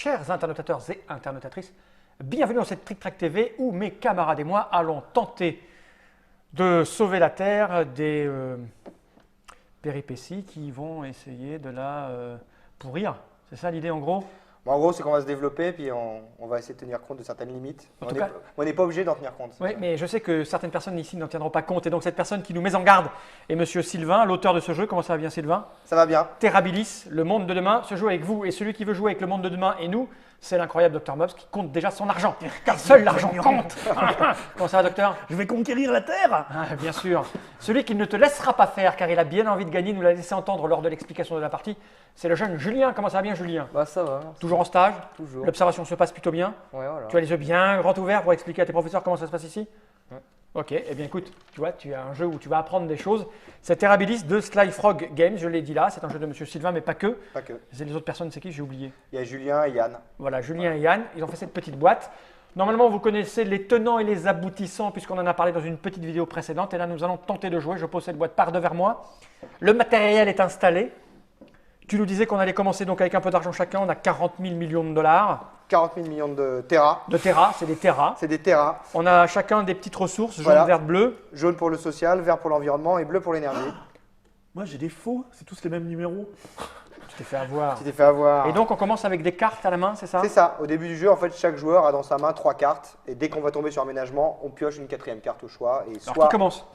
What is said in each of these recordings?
Chers internautateurs et internautatrices, bienvenue dans cette Trick Track TV où mes camarades et moi allons tenter de sauver la Terre des péripéties qui vont essayer de la pourrir. C'est ça l'idée en gros? Bon, en gros, c'est qu'on va se développer puis on va essayer de tenir compte de certaines limites. On n'est pas obligé d'en tenir compte. Oui, mais je sais que certaines personnes ici n'en tiendront pas compte. Et donc cette personne qui nous met en garde est Monsieur Sylvain, l'auteur de ce jeu. Comment ça va bien Sylvain? Ça va bien. Terrabilis, le monde de demain, se joue avec vous. Et celui qui veut jouer avec le monde de demain et nous, c'est l'incroyable Dr Mobs qui compte déjà son argent. Car seul l'argent compte. Comment ça va docteur? Je vais conquérir la Terre. Bien sûr. Celui qui ne te laissera pas faire car il a bien envie de gagner, nous l'a laissé entendre lors de l'explication de la partie, c'est le jeune Julien. Comment ça va bien Julien? Bah ça va. Toujours en stage? Toujours. L'observation se passe plutôt bien? Ouais, voilà. Tu as les yeux bien grands ouverts pour expliquer à tes professeurs comment ça se passe ici? Ouais. Ok, eh bien écoute, tu vois, tu as un jeu où tu vas apprendre des choses. C'est Terrabilis de Sly Frog Games, je l'ai dit là, c'est un jeu de Monsieur Sylvain, mais pas que. Pas que. C'est les autres personnes, c'est qui? J'ai oublié. Il y a Julien et Yann. Voilà, Julien et Yann, ils ont fait cette petite boîte. Normalement, vous connaissez les tenants et les aboutissants puisqu'on en a parlé dans une petite vidéo précédente. Et là, nous allons tenter de jouer. Je pose cette boîte par devers moi. Le matériel est installé. Tu nous disais qu'on allait commencer donc avec un peu d'argent chacun. On a 40 000 millions de dollars. 40 000 millions de terras. De terras, c'est des terras. C'est des terras. On a chacun des petites ressources, jaune, Voilà. vert, bleu. Jaune pour le social, vert pour l'environnement et bleu pour l'énergie. Moi, j'ai des faux. C'est tous les mêmes numéros. Tu t'es fait avoir. Tu t'es fait avoir. Et donc, on commence avec des cartes à la main, c'est ça? C'est ça. Au début du jeu, en fait, chaque joueur a dans sa main 3 cartes. Et dès qu'on va tomber sur aménagement, on pioche une 4e carte au choix. Et Alors, soit qui commence?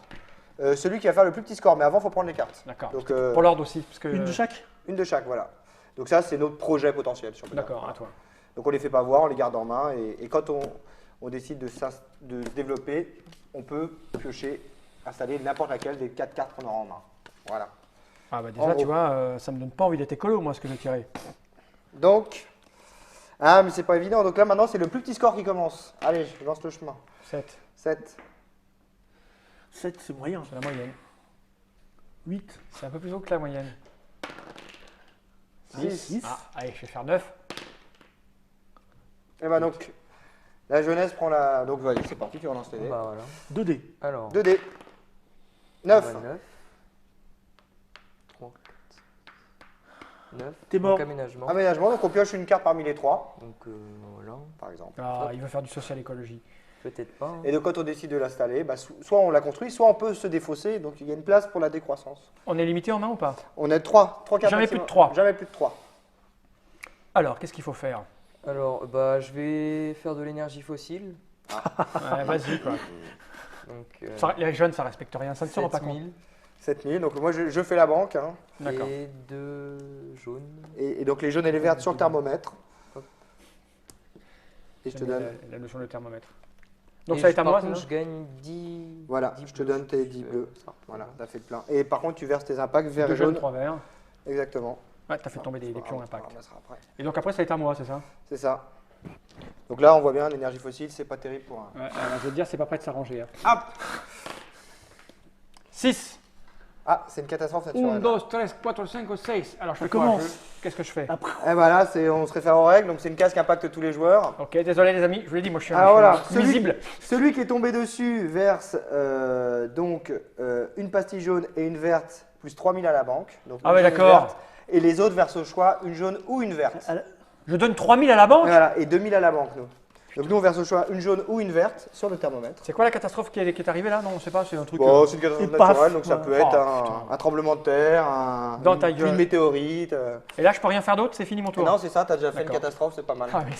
celui qui va faire le plus petit score. Mais avant, il faut prendre les cartes. D'accord. Donc, Pour l'ordre aussi. Parce que... Une de chaque. une de chaque, voilà. Donc ça, c'est notre projet potentiel. Si on peut dire. D'accord, à toi. Donc on ne les fait pas voir, on les garde en main. Et quand on décide de se développer, on peut piocher, installer n'importe laquelle des 4 cartes qu'on aura en main. Voilà. Ah bah En déjà, tu gros. vois, ça me donne pas envie d'être écolo, moi, ce que j'ai tiré. Donc, ah mais c'est pas évident. Donc là maintenant, c'est le plus petit score qui commence. Allez, je lance le chemin. 7, 7. 7, c'est moyen. c'est la moyenne. 8. C'est un peu plus haut que la moyenne. 6. Ah, allez, je vais faire 9. Et ben donc, la jeunesse prend la... Donc voilà, c'est parti, tu relances les dés. Bah voilà. 2D. Alors. 2 dés. 9. 9. 3, 4, 9. T'es mort. Donc aménagement. Aménagement, donc on pioche une carte parmi les 3, Donc voilà. par exemple. Ah, il veut faire du social écologie. Peut-être pas. hein. Et donc quand on décide de l'installer, bah, soit on la construit, soit on peut se défausser. Donc il y a une place pour la décroissance. On est limité en main ou pas? On a 3 cartes Jamais maximum. plus de 3. Jamais plus de 3. Alors, qu'est-ce qu'il faut faire? Alors bah je vais faire de l'énergie fossile. Ouais, vas-y, quoi. Donc Les jeunes, ça respecte rien, ça ne se rend pas compte. 7000 7000. Donc moi je fais la banque. Hein. D'accord. et 2 jaunes. Et donc les jaunes et les vertes sur le thermomètre. Hop. Et je te J'aime donne. bien la notion de thermomètre. Donc Et ça va être à par moi, contre, c'est je ça? gagne 10. Voilà, 10 je te bleus. donne tes 10 bleus. Ça. Voilà, t'as fait le plein. Et par contre, tu verses tes impacts vert 2 et jaunes, jaune. 3 verts. Exactement. Ouais, t'as fait tomber des pions On impact. ramassera après. Et donc après, ça va être à moi, c'est ça? C'est ça. Donc là, on voit bien l'énergie fossile, c'est pas terrible pour un. Ouais, alors, je veux te dire, c'est pas prêt de s'arranger. Hop 6. Ah, c'est une catastrophe 1, naturelle. 2, 3, 4, 5, 6. Alors, je fais Je quoi? commence. Qu'est-ce que je fais? Et voilà, on se réfère aux règles, donc c'est une case qui impacte tous les joueurs. Ok, désolé les amis, je vous l'ai dit, moi je suis Ah, voilà. je suis visible. Celui qui est tombé dessus verse donc une pastille jaune et une verte plus 3000 à la banque. Donc Ah une ouais, jaune et une d'accord. verte. Et les autres versent au choix une jaune ou une verte. Je donne 3000 à la banque? Voilà, et 2000 à la banque, nous. Donc nous, on verse au choix une jaune ou une verte sur le thermomètre. C'est quoi la catastrophe qui est arrivée là? Non, on sait pas, c'est un truc. Bon, c'est une catastrophe et paf, naturelle, donc ça voilà. peut être Oh, putain. un tremblement de terre, Dans ta une gueule. météorite. Et là, je peux rien faire d'autre, c'est fini mon tour. Non, c'est ça, t'as déjà fait une D'accord. catastrophe, c'est pas mal. Ah, mais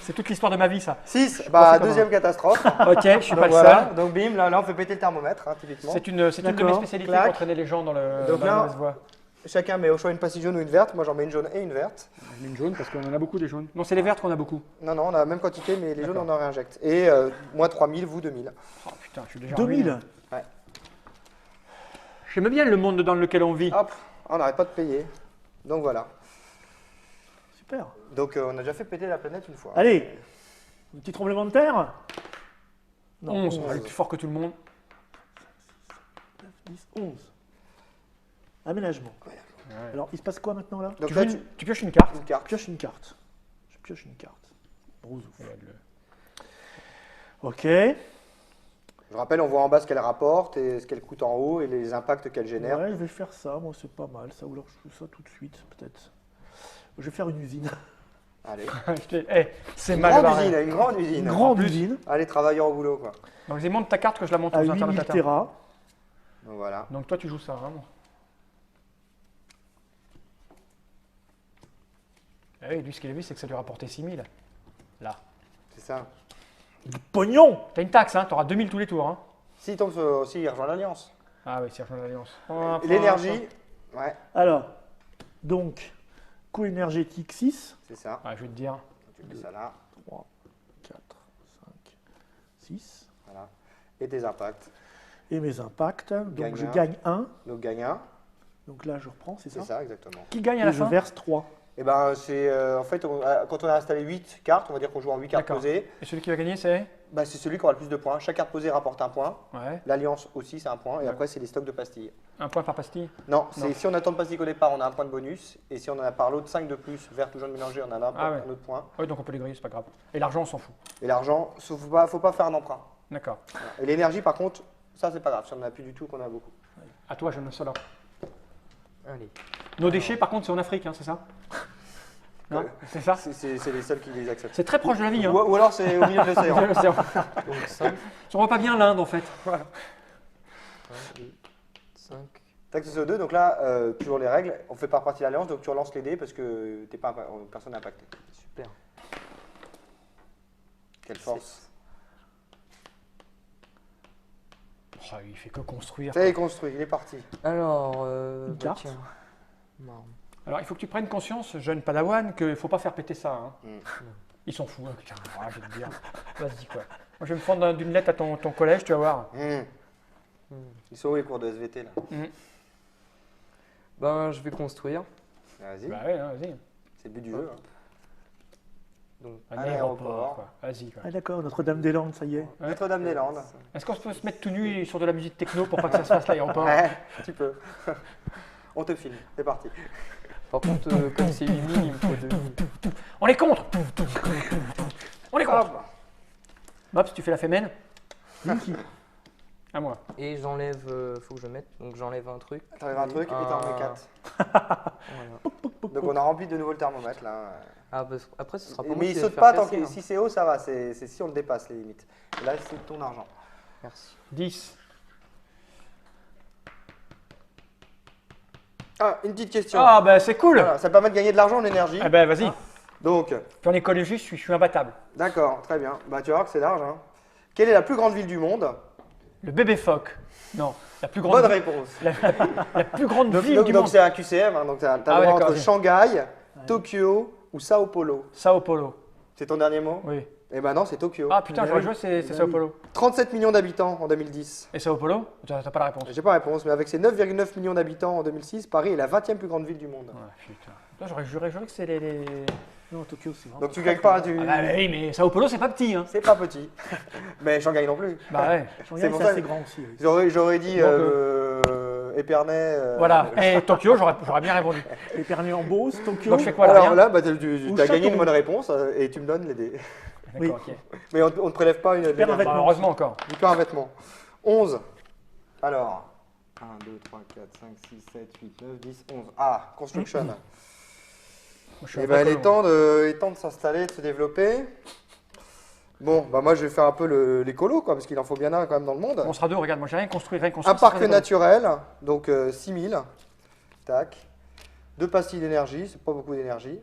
c'est toute l'histoire de ma vie ça. 6, pensais bah comment. deuxième catastrophe. Ok, je suis Donc pas le voilà, seul. donc bim, là on fait péter le thermomètre, hein, typiquement. C'est une de mes D'accord. spécialités Clac. pour entraîner les gens dans, Donc dans là- la mauvaise voie. Chacun met au choix une pastille jaune ou une verte, moi j'en mets une jaune et une verte. Je mets une jaune parce qu'on en a beaucoup des jaunes. Non, c'est les vertes qu'on a beaucoup. Non, on a la même quantité, mais les jaunes D'accord. on en réinjecte. Et moi 3000, vous 2000. Oh putain, je suis déjà 2000. ruiné. J'aime bien le monde dans lequel on vit. Hop, on n'arrête pas de payer. Donc voilà. Super. Donc on a déjà fait péter la planète une fois. Allez. Un petit tremblement de terre. 11, elle est plus fort que tout le monde. 10, 11. Aménagement. Alors, il se passe quoi maintenant là? Donc Tu, là, joues tu pioches une carte. une Je carte. pioche une carte. Je pioche une carte. Brousouf. Regarde-le. Ok. Je rappelle, on voit en bas ce qu'elle rapporte et ce qu'elle coûte en haut et les impacts qu'elle génère. Ouais, je vais faire ça. Moi, c'est pas mal. Ça, ou alors je fais ça tout de suite, peut-être. Je vais faire une usine. Allez. C'est Une mal grande barré. usine, une grande usine. Une grande usine Allez, travailleurs au boulot, quoi. Donc, vas-y, monte ta carte que je la monte à sur un 8000 ordinateur. Tera. Donc voilà. Donc, toi, tu joues ça, vraiment. Ah oui, lui, ce qu'il a vu, c'est que ça lui rapportait 6000. Là. C'est ça. Pognon. T'as une taxe, hein, t'auras 2000 tous les tours. Hein. S'il tombe sur... S'il rejoint l'Alliance. Ah oui, c'est rejoint l'Alliance. L'énergie, ouais, Alors, donc, coût énergétique 6. c'est ça. Ouais, je vais te dire. Tu mets ça là, 3, 4, 5, 6. voilà. Et tes impacts. Et mes impacts. Donc, Gagne je un. gagne 1. Donc gagne 1, Donc là, je reprends, c'est c'est ça, ça, exactement. Qui gagne à Et la je fin? verse 3. Et ben c'est en fait quand on a installé 8 cartes, on va dire qu'on joue en 8 cartes D'accord. posées, Et celui qui va gagner, c'est? bah, c'est celui qui aura le plus de points. Chaque carte posée rapporte un point. Ouais. L'Alliance aussi c'est un point et Ouais. après c'est les stocks de pastilles. Un point par pastille. Non, Non. si on attend de pastilles au départ, on a un point de bonus et si on en a par l'autre 5 de plus, vert ou jaune mélangé, on en a Ah ouais. un autre point. Oui, donc on peut les griller, c'est pas grave. Et l'argent, on s'en fout. Et l'argent, faut pas faire un emprunt. D'accord. Voilà. Et l'énergie par contre, ça c'est pas grave, si on en a plus du tout qu'on a beaucoup. À toi, jeune Solar. Allez. Nos déchets, par contre, c'est en Afrique, hein, c'est ça? Non? C'est ça? C'est les seuls qui les acceptent. C'est très proche de la vie. Hein. Ou alors c'est au milieu de l'océan. Donc 5, On voit pas bien l'Inde, en fait. 5. Taxe CO2, donc là, toujours les règles, on fait pas partie de l'Alliance, donc tu relances les dés parce que personne n'est impacté. Super. Quelle force. Oh, il fait que construire. Ça y est, construit, il est parti. Alors, Une carte. tiens. Marrant. Alors, il faut que tu prennes conscience, jeune padawan, qu'il ne faut pas faire péter ça. Hein. Mm. Ils s'en foutent. Hein, putain, ouais, je vais te dire. Vas-y, quoi. Moi, je vais me prendre d'une lettre à ton collège, tu vas voir. Ils sont où les cours de SVT là? Ben, je vais construire. Vas-y, Bah ouais, hein, vas-y. c'est le but du jeu. hein. Donc, Un Un aéroport, aéroport. quoi. Vas-y, quoi. Ah d'accord, Notre-Dame-des-Landes, ça y est. Ouais. Notre-Dame-des-Landes. Est-ce qu'on peut se mettre tout nu sur de la musique techno pour pas que ça se fasse l'aéroport? Ouais, tu peux. On te filme, c'est parti. par contre, comme c'est 8000, il me faut 2000. On est contre. On est contre. Hop. Bobs, tu fais la fémène? Mickey. À moi. Et j'enlève, faut que je mette, donc j'enlève un truc. T'enlèves un truc et t'en remets 4. Voilà. Donc on a rempli de nouveau le thermomètre là. Ah, parce que après, ce sera pas moi Mais qui il vais saute le pas faire tant casser, que si c'est haut, ça va. C'est si on le dépasse les limites. Et là, c'est ton argent. Merci. 10. Ah, une petite question. Ah, bah c'est cool. Voilà, ça permet de gagner de l'argent en énergie. Ah, bah vas-y. Donc, Puis en écologie, je suis imbattable. d'accord, très bien. Bah, tu vas voir que c'est large. Hein. Quelle est la plus grande ville du monde? Le bébé phoque. Non, la plus grande, Bonne réponse. la plus grande ville Donc, du donc monde. c'est un QCM. Hein, donc, tu as Ah le ouais, droit d'accord, entre ok. Shanghai, Tokyo ou Sao Paulo. Sao Paulo. C'est ton dernier mot? Oui. Eh ben non, c'est Tokyo. Ah putain, Bah j'aurais oui. joué, c'est Bah Sao oui. Paulo. 37 millions d'habitants en 2010. Et Sao Paulo? T'as pas la réponse. J'ai pas réponse, mais avec ses 9,9 millions d'habitants en 2006, Paris est la 20e plus grande ville du monde. Ouais, putain. Putain, j'aurais juré que c'est les... Non, Tokyo, c'est vraiment. Donc tu gagnes pas, tu... Ah bah oui, mais Sao Paulo, c'est pas petit, hein. C'est pas petit. Mais Shanghai non plus. Bah ouais. Shanghai, c'est pour c'est ça assez que- grand aussi. Oui. J'aurais dit Donc, Épernay. Voilà. Et Tokyo, j'aurais bien répondu. Épernay en Beauce, Tokyo. Donc je fais quoi là? Alors Rien là, bah, tu Ou as gagné une Châteauroux. bonne réponse et tu me donnes les dés. D'accord, oui. ok. Mais on ne te prélève pas une perds un Bah, vêtement. heureusement encore. du pain un vêtement. 11. Alors, 1, 2, 3, 4, 5, 6, 7, 8, 9, 10, 11. Ah, construction. Moi, je suis Eh un ben, peu il est temps de s'installer, de se développer. Bon, bah moi je vais faire un peu l'écolo, quoi, parce qu'il en faut bien un quand même dans le monde. On sera deux, regarde, moi j'ai rien construit, rien construit. Un parc c'est pas naturel, donc 6000. Tac. 2 pastilles d'énergie, c'est pas beaucoup d'énergie.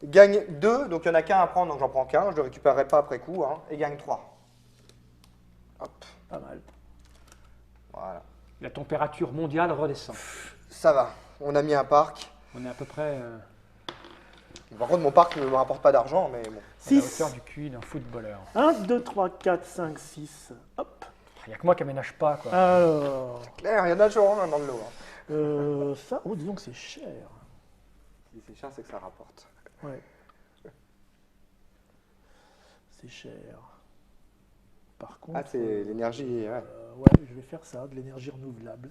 Gagne 2, donc il n'y en a qu'un à prendre, donc j'en prends qu'un, je ne le récupérerai pas après coup. Hein, et gagne 3. Hop, Pas mal. voilà. La température mondiale redescend. Ça va, on a mis un parc. On est à peu près Par contre, mon parc ne me rapporte pas d'argent, mais bon. à la 6. hauteur du cul d'un footballeur. 1, 2, 3, 4, 5, 6. Hop. Il n'y a que moi qui aménage pas, quoi. Alors. Claire, il y en a toujours un dans le lot. Hein. Ça, oh, dis donc, c'est cher. Si c'est cher, c'est que ça rapporte. Ouais. C'est cher. Par contre. Ah, c'est l'énergie, ouais. Ouais, je vais faire ça, de l'énergie renouvelable.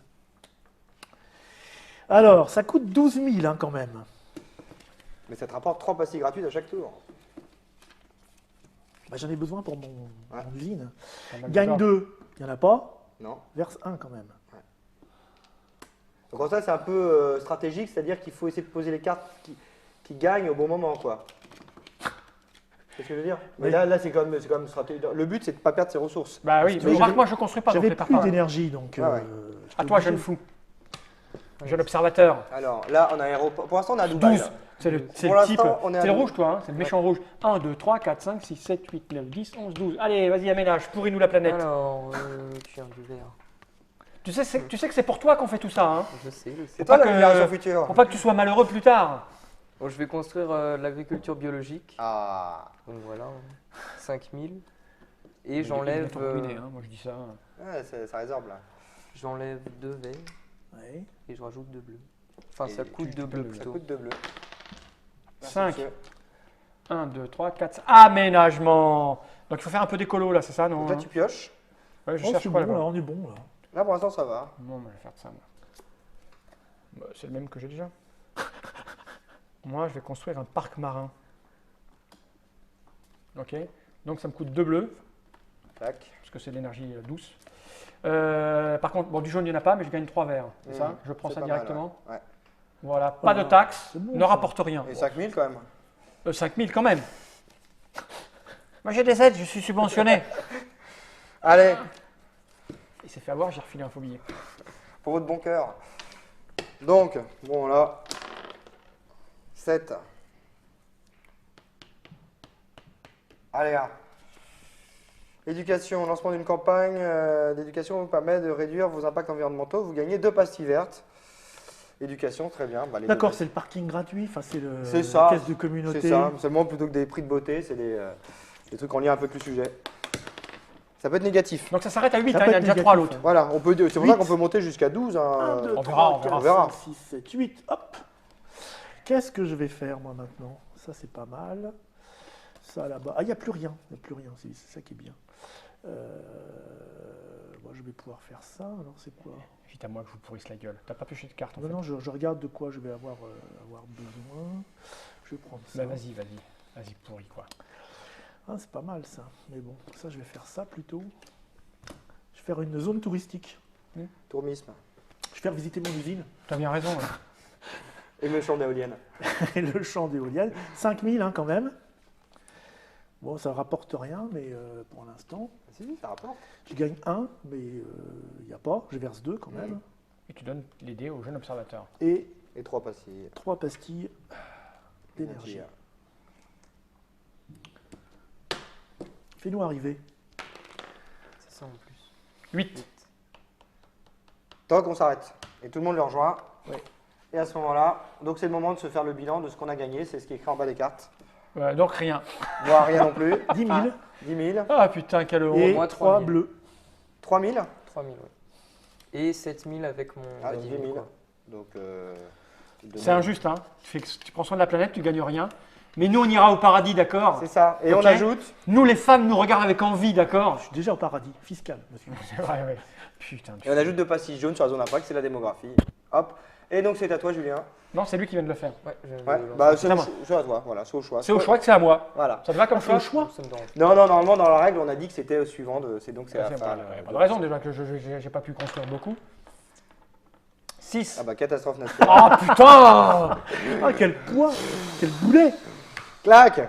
Alors, ça coûte 12 000 hein, quand même. Mais ça te rapporte 3 pastilles gratuites à chaque tour. Bah, j'en ai besoin pour mon usine. Pas mal de Gagne gens. 2, il n'y en a pas. Non. Verse 1 quand même. Donc en ça, c'est un peu stratégique, c'est-à-dire qu'il faut essayer de poser les cartes qui gagnent au bon moment, quoi. C'est ce que je veux dire. Mais Oui. là c'est quand même stratégique. Le but, c'est de ne pas perdre ses ressources. Bah oui, que mais j'avais- remarque, moi je construis pas, donc J'avais les perds plus pas. d'énergie, donc. Ah ouais. j'étais À toi, obligé. jeune fou. Jeune observateur. Alors là, on a aéroport. Pour l'instant, on a Dubaï. 12. là. C'est le Pour type. l'instant, on est à C'est le 12. rouge, toi, hein, c'est le méchant rouge. 1, 2, 3, 4, 5, 6, 7, 8, 9, 10, 11, 12. Allez, vas-y, aménage, pourris-nous la planète. Alors, tu viens du vert. Tu sais que c'est pour toi qu'on fait tout ça, hein. Je sais, je sais. C'est toi pas la que- génération future. Pour pas que tu sois malheureux plus tard. Bon, je vais construire de l'agriculture biologique. Ah. Donc voilà, 5000. Et Mais j'enlève bientôt ruiné, hein, moi je dis ça. Ouais, ça résorbe là. j'enlève 2 verts Ouais. et je rajoute 2 bleus. Enfin, Et ça coûte 2 bleus Ça plutôt. coûte 2 bleus. Merci, 5. monsieur. 1, 2, 3, 4. Aménagement. Donc il faut faire un peu d'écolo là, c'est ça, non Donc là, hein tu pioches. Ouais, je Oh, cherche c'est quoi bon, là, là-bas. on est bon, là. Là, pour l'instant, ça va. Non, mais je vais faire de ça. Moi. Bah, c'est le même que j'ai déjà. Moi, je vais construire un parc marin. Ok. Donc ça me coûte 2 bleus, Tac. parce que c'est de l'énergie douce. Par contre, bon, du jaune, il n'y en a pas, mais je gagne 3 verts. C'est ça. Je prends C'est ça pas mal, directement. ouais. Voilà, pas de Ah, taxes, c'est bon, ne ça. rapporte rien. Et 5000 quand même. 5000 quand même. Moi j'ai des aides, je suis subventionné. Allez, Il s'est fait avoir, j'ai refilé un faux billet. pour votre bon cœur. Donc, bon là, 7. Allez là. Éducation, lancement d'une campagne d'éducation vous permet de réduire vos impacts environnementaux. Vous gagnez 2 pastilles vertes. Éducation, très bien. Bah, les D'accord, deux c'est le parking gratuit, enfin, c'est le C'est la ça, caisse de communauté. C'est ça, seulement plutôt que des prix de beauté, c'est des trucs en lien un peu avec le sujet. Ça peut être négatif. Donc ça s'arrête à 8, Ça hein, peut il y a être déjà négatif, 3 l'autre. hein. Voilà, c'est pour ça 8. qu'on peut monter jusqu'à 12. 1, Hein. 2, On 3, verra, on 4, verra. 5, 6, 7, 8. Hop. Qu'est-ce que je vais faire, moi, maintenant? Ça, c'est pas mal. Ça, là-bas. Ah, il n'y a plus rien. Il n'y a plus rien. C'est ça qui est bien. Moi, je vais pouvoir faire ça. Alors, c'est quoi? Vite à moi que je vous pourrisse la gueule. T'as pas pioché de carte en Non, fait. non, je regarde de quoi je vais avoir besoin. Je vais prendre ça. Bah vas-y, pourri quoi. Ah, c'est pas mal, ça. Mais bon, ça, je vais faire ça plutôt. Je vais faire une zone touristique. Tourisme. Je vais faire visiter mon usine T'as bien raison. hein. Et le champ d'éolienne. et le champ d'éoliennes. 5000, hein, quand même. Bon, ça rapporte rien, mais pour l'instant, Si, ça rapporte. je gagne 1, mais il n'y a pas. Je verse 2 quand même. Et tu donnes les dés au jeune observateur. Et Et 3 pastilles. 3 pastilles d'énergie. Fais-nous arriver. C'est ça en plus. 8. Tant qu'on s'arrête. Et tout le monde le rejoint. Ouais. Et à ce moment-là, donc c'est le moment de se faire le bilan de ce qu'on a gagné. C'est ce qui est écrit en bas des cartes. Donc rien. Moi, rien non plus. 10 000 10 000. Ah putain, quel honte. et moi, 3 3000. bleus. 3 000. 3000, ouais. Et 7000 avec mon. Ah, dernier 10 000. quoi. Donc, C'est injuste, hein. Tu prends soin de la planète, tu gagnes rien. Mais nous, on ira au paradis, d'accord. C'est ça. Et Ok. on ajoute. Nous, les femmes, nous regardent avec envie, d'accord. Je suis déjà au paradis fiscal, monsieur. C'est vrai, ouais. Putain. Et on ajoute 2 pastilles jaunes sur la zone d'impact. C'est la démographie. Hop. Et donc, c'est à toi, Julien. Non, c'est lui qui vient de le faire. Ouais, je Ouais. le lance. Bah, c'est à au moi. c'est à toi. Voilà, c'est au choix. C'est au choix que c'est à moi. Voilà. Ça te va comme C'est au choix choix. Ça me dérange. Non, non, normalement, dans la règle, on a dit que c'était au suivant. C'est donc c'est Ouais, à c'est faire. pas, y a pas de raison déjà que je n'ai pas pu construire beaucoup. 6. Ah bah, catastrophe naturelle. Oh putain. Ah, quel poids! Quel boulet! Clac.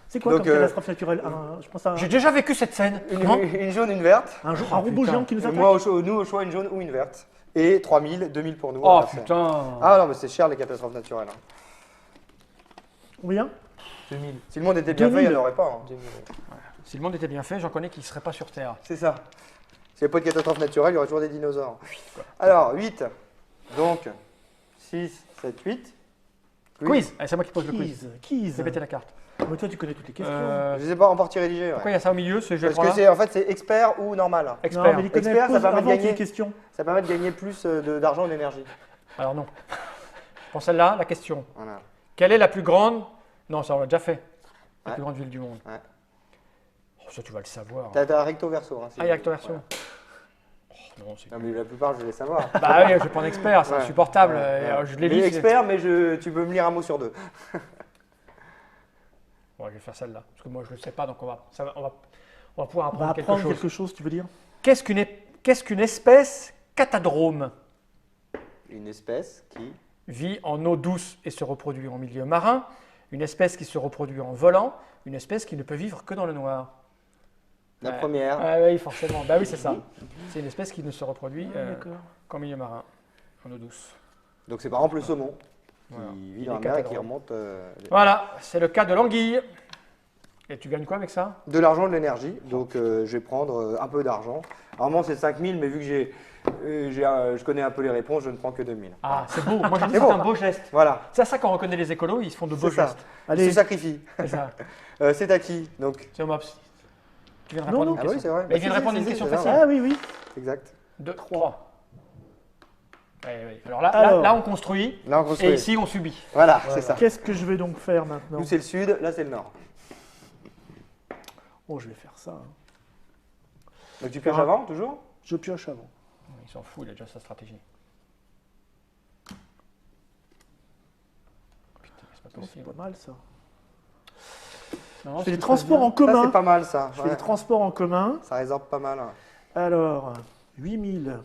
C'est quoi Donc, comme catastrophe naturelle? Je pense à J'ai déjà vécu cette scène. Non Une jaune, une verte. un robot putain. géant qui nous Et attaque. moi, nous, au choix, une jaune ou une verte. Et 3 000, 2 000 pour nous. Oh Voilà, c'est- putain. Ah non, mais c'est cher les catastrophes naturelles. hein. Combien? 2000. Si le monde était bien fait, il n'y en 2000. aurait pas. hein. 2000, ouais. Si le monde était bien fait, j'en connais qui ne seraient pas sur Terre. C'est ça. S'il n'y avait pas de catastrophe naturelle, il y aurait toujours des dinosaures. Alors, 8. Donc, 6, 7, 8. Quiz. Allez, c'est moi qui pose le quiz. Keys. J'ai pété la carte. Mais toi, tu connais toutes les questions. Je ne sais pas, en partie rédigée. Pourquoi il y a ça au milieu, ce jeu Parce que c'est en fait c'est expert ou normal. Non, expert. mais il connaît Expert, ça pose permet de avant qu'il y ait gagner. question. Ça permet de gagner plus d'argent et d'énergie. Alors non. Pour celle-là, la question. Voilà. Quelle est la plus grande... Non, ça on l'a déjà fait. La Ouais. plus grande ville du monde. Ouais. Oh, ça tu vas le savoir. T'as recto verso. Hein, Ah, il y a recto verso. Voilà. Oh, non, c'est... Non, mais la plupart, je vais les savoir. Bah oui, je vais prendre expert, c'est Ouais. insupportable. Ouais, Et, ouais. je l'ai Mais lu. expert, mais tu peux me lire un mot sur 2. Bon, je vais faire celle-là. Parce que moi, je ne le sais pas, donc on va pouvoir On va apprendre quelque apprendre chose. quelque chose, tu veux dire? Qu'est-ce qu'une espèce catadrome? Une espèce qui. Vit en eau douce et se reproduit en milieu marin. Une espèce qui se reproduit en volant, une espèce qui ne peut vivre que dans le noir. La Ouais. première. Ah oui, forcément. Bah oui, c'est ça. C'est une espèce qui ne se reproduit D'accord. qu'en milieu marin, en eau douce. Donc c'est par exemple le saumon qui Voilà. vit Il dans la est mer et qui catégorique. remonte Voilà, c'est le cas de l'anguille. Et tu gagnes quoi avec ça? de l'argent, de l'énergie. Donc je vais prendre un peu d'argent. Normalement c'est 5000, mais vu que je connais un peu les réponses, je ne prends que 2000. Ah, c'est beau. Moi, j'ai dit C'est c'est bon. un beau geste. Voilà, C'est à ça qu'on reconnaît les écolos, ils se font de beaux c'est ça. gestes. Ils Allez, se sacrifient. C'est ça. C'est à qui donc? C'est au Mops. Tu viens de Non, répondre à non. une Ah question. oui, c'est vrai. Mais il vient de Si, répondre à si, une si, question c'est facile. ça, ah oui, oui. Exact. 2, 3. 3. Alors là, Alors. là, on construit. Là on Et construit. ici, on subit. Voilà, c'est ça. Qu'est-ce que je vais donc faire maintenant? Nous c'est le sud, là c'est le nord. Oh, je vais faire ça. Hein. Donc tu pioches avant, toujours? Je pioche avant. Il s'en fout, il a déjà sa stratégie. Putain, c'est pas C'est possible. pas mal ça. Non, Je fais les c'est transports en Ça commun. c'est pas mal ça. Je fais Ouais. les transports en commun. Ça résorbe pas mal. Alors, 8000.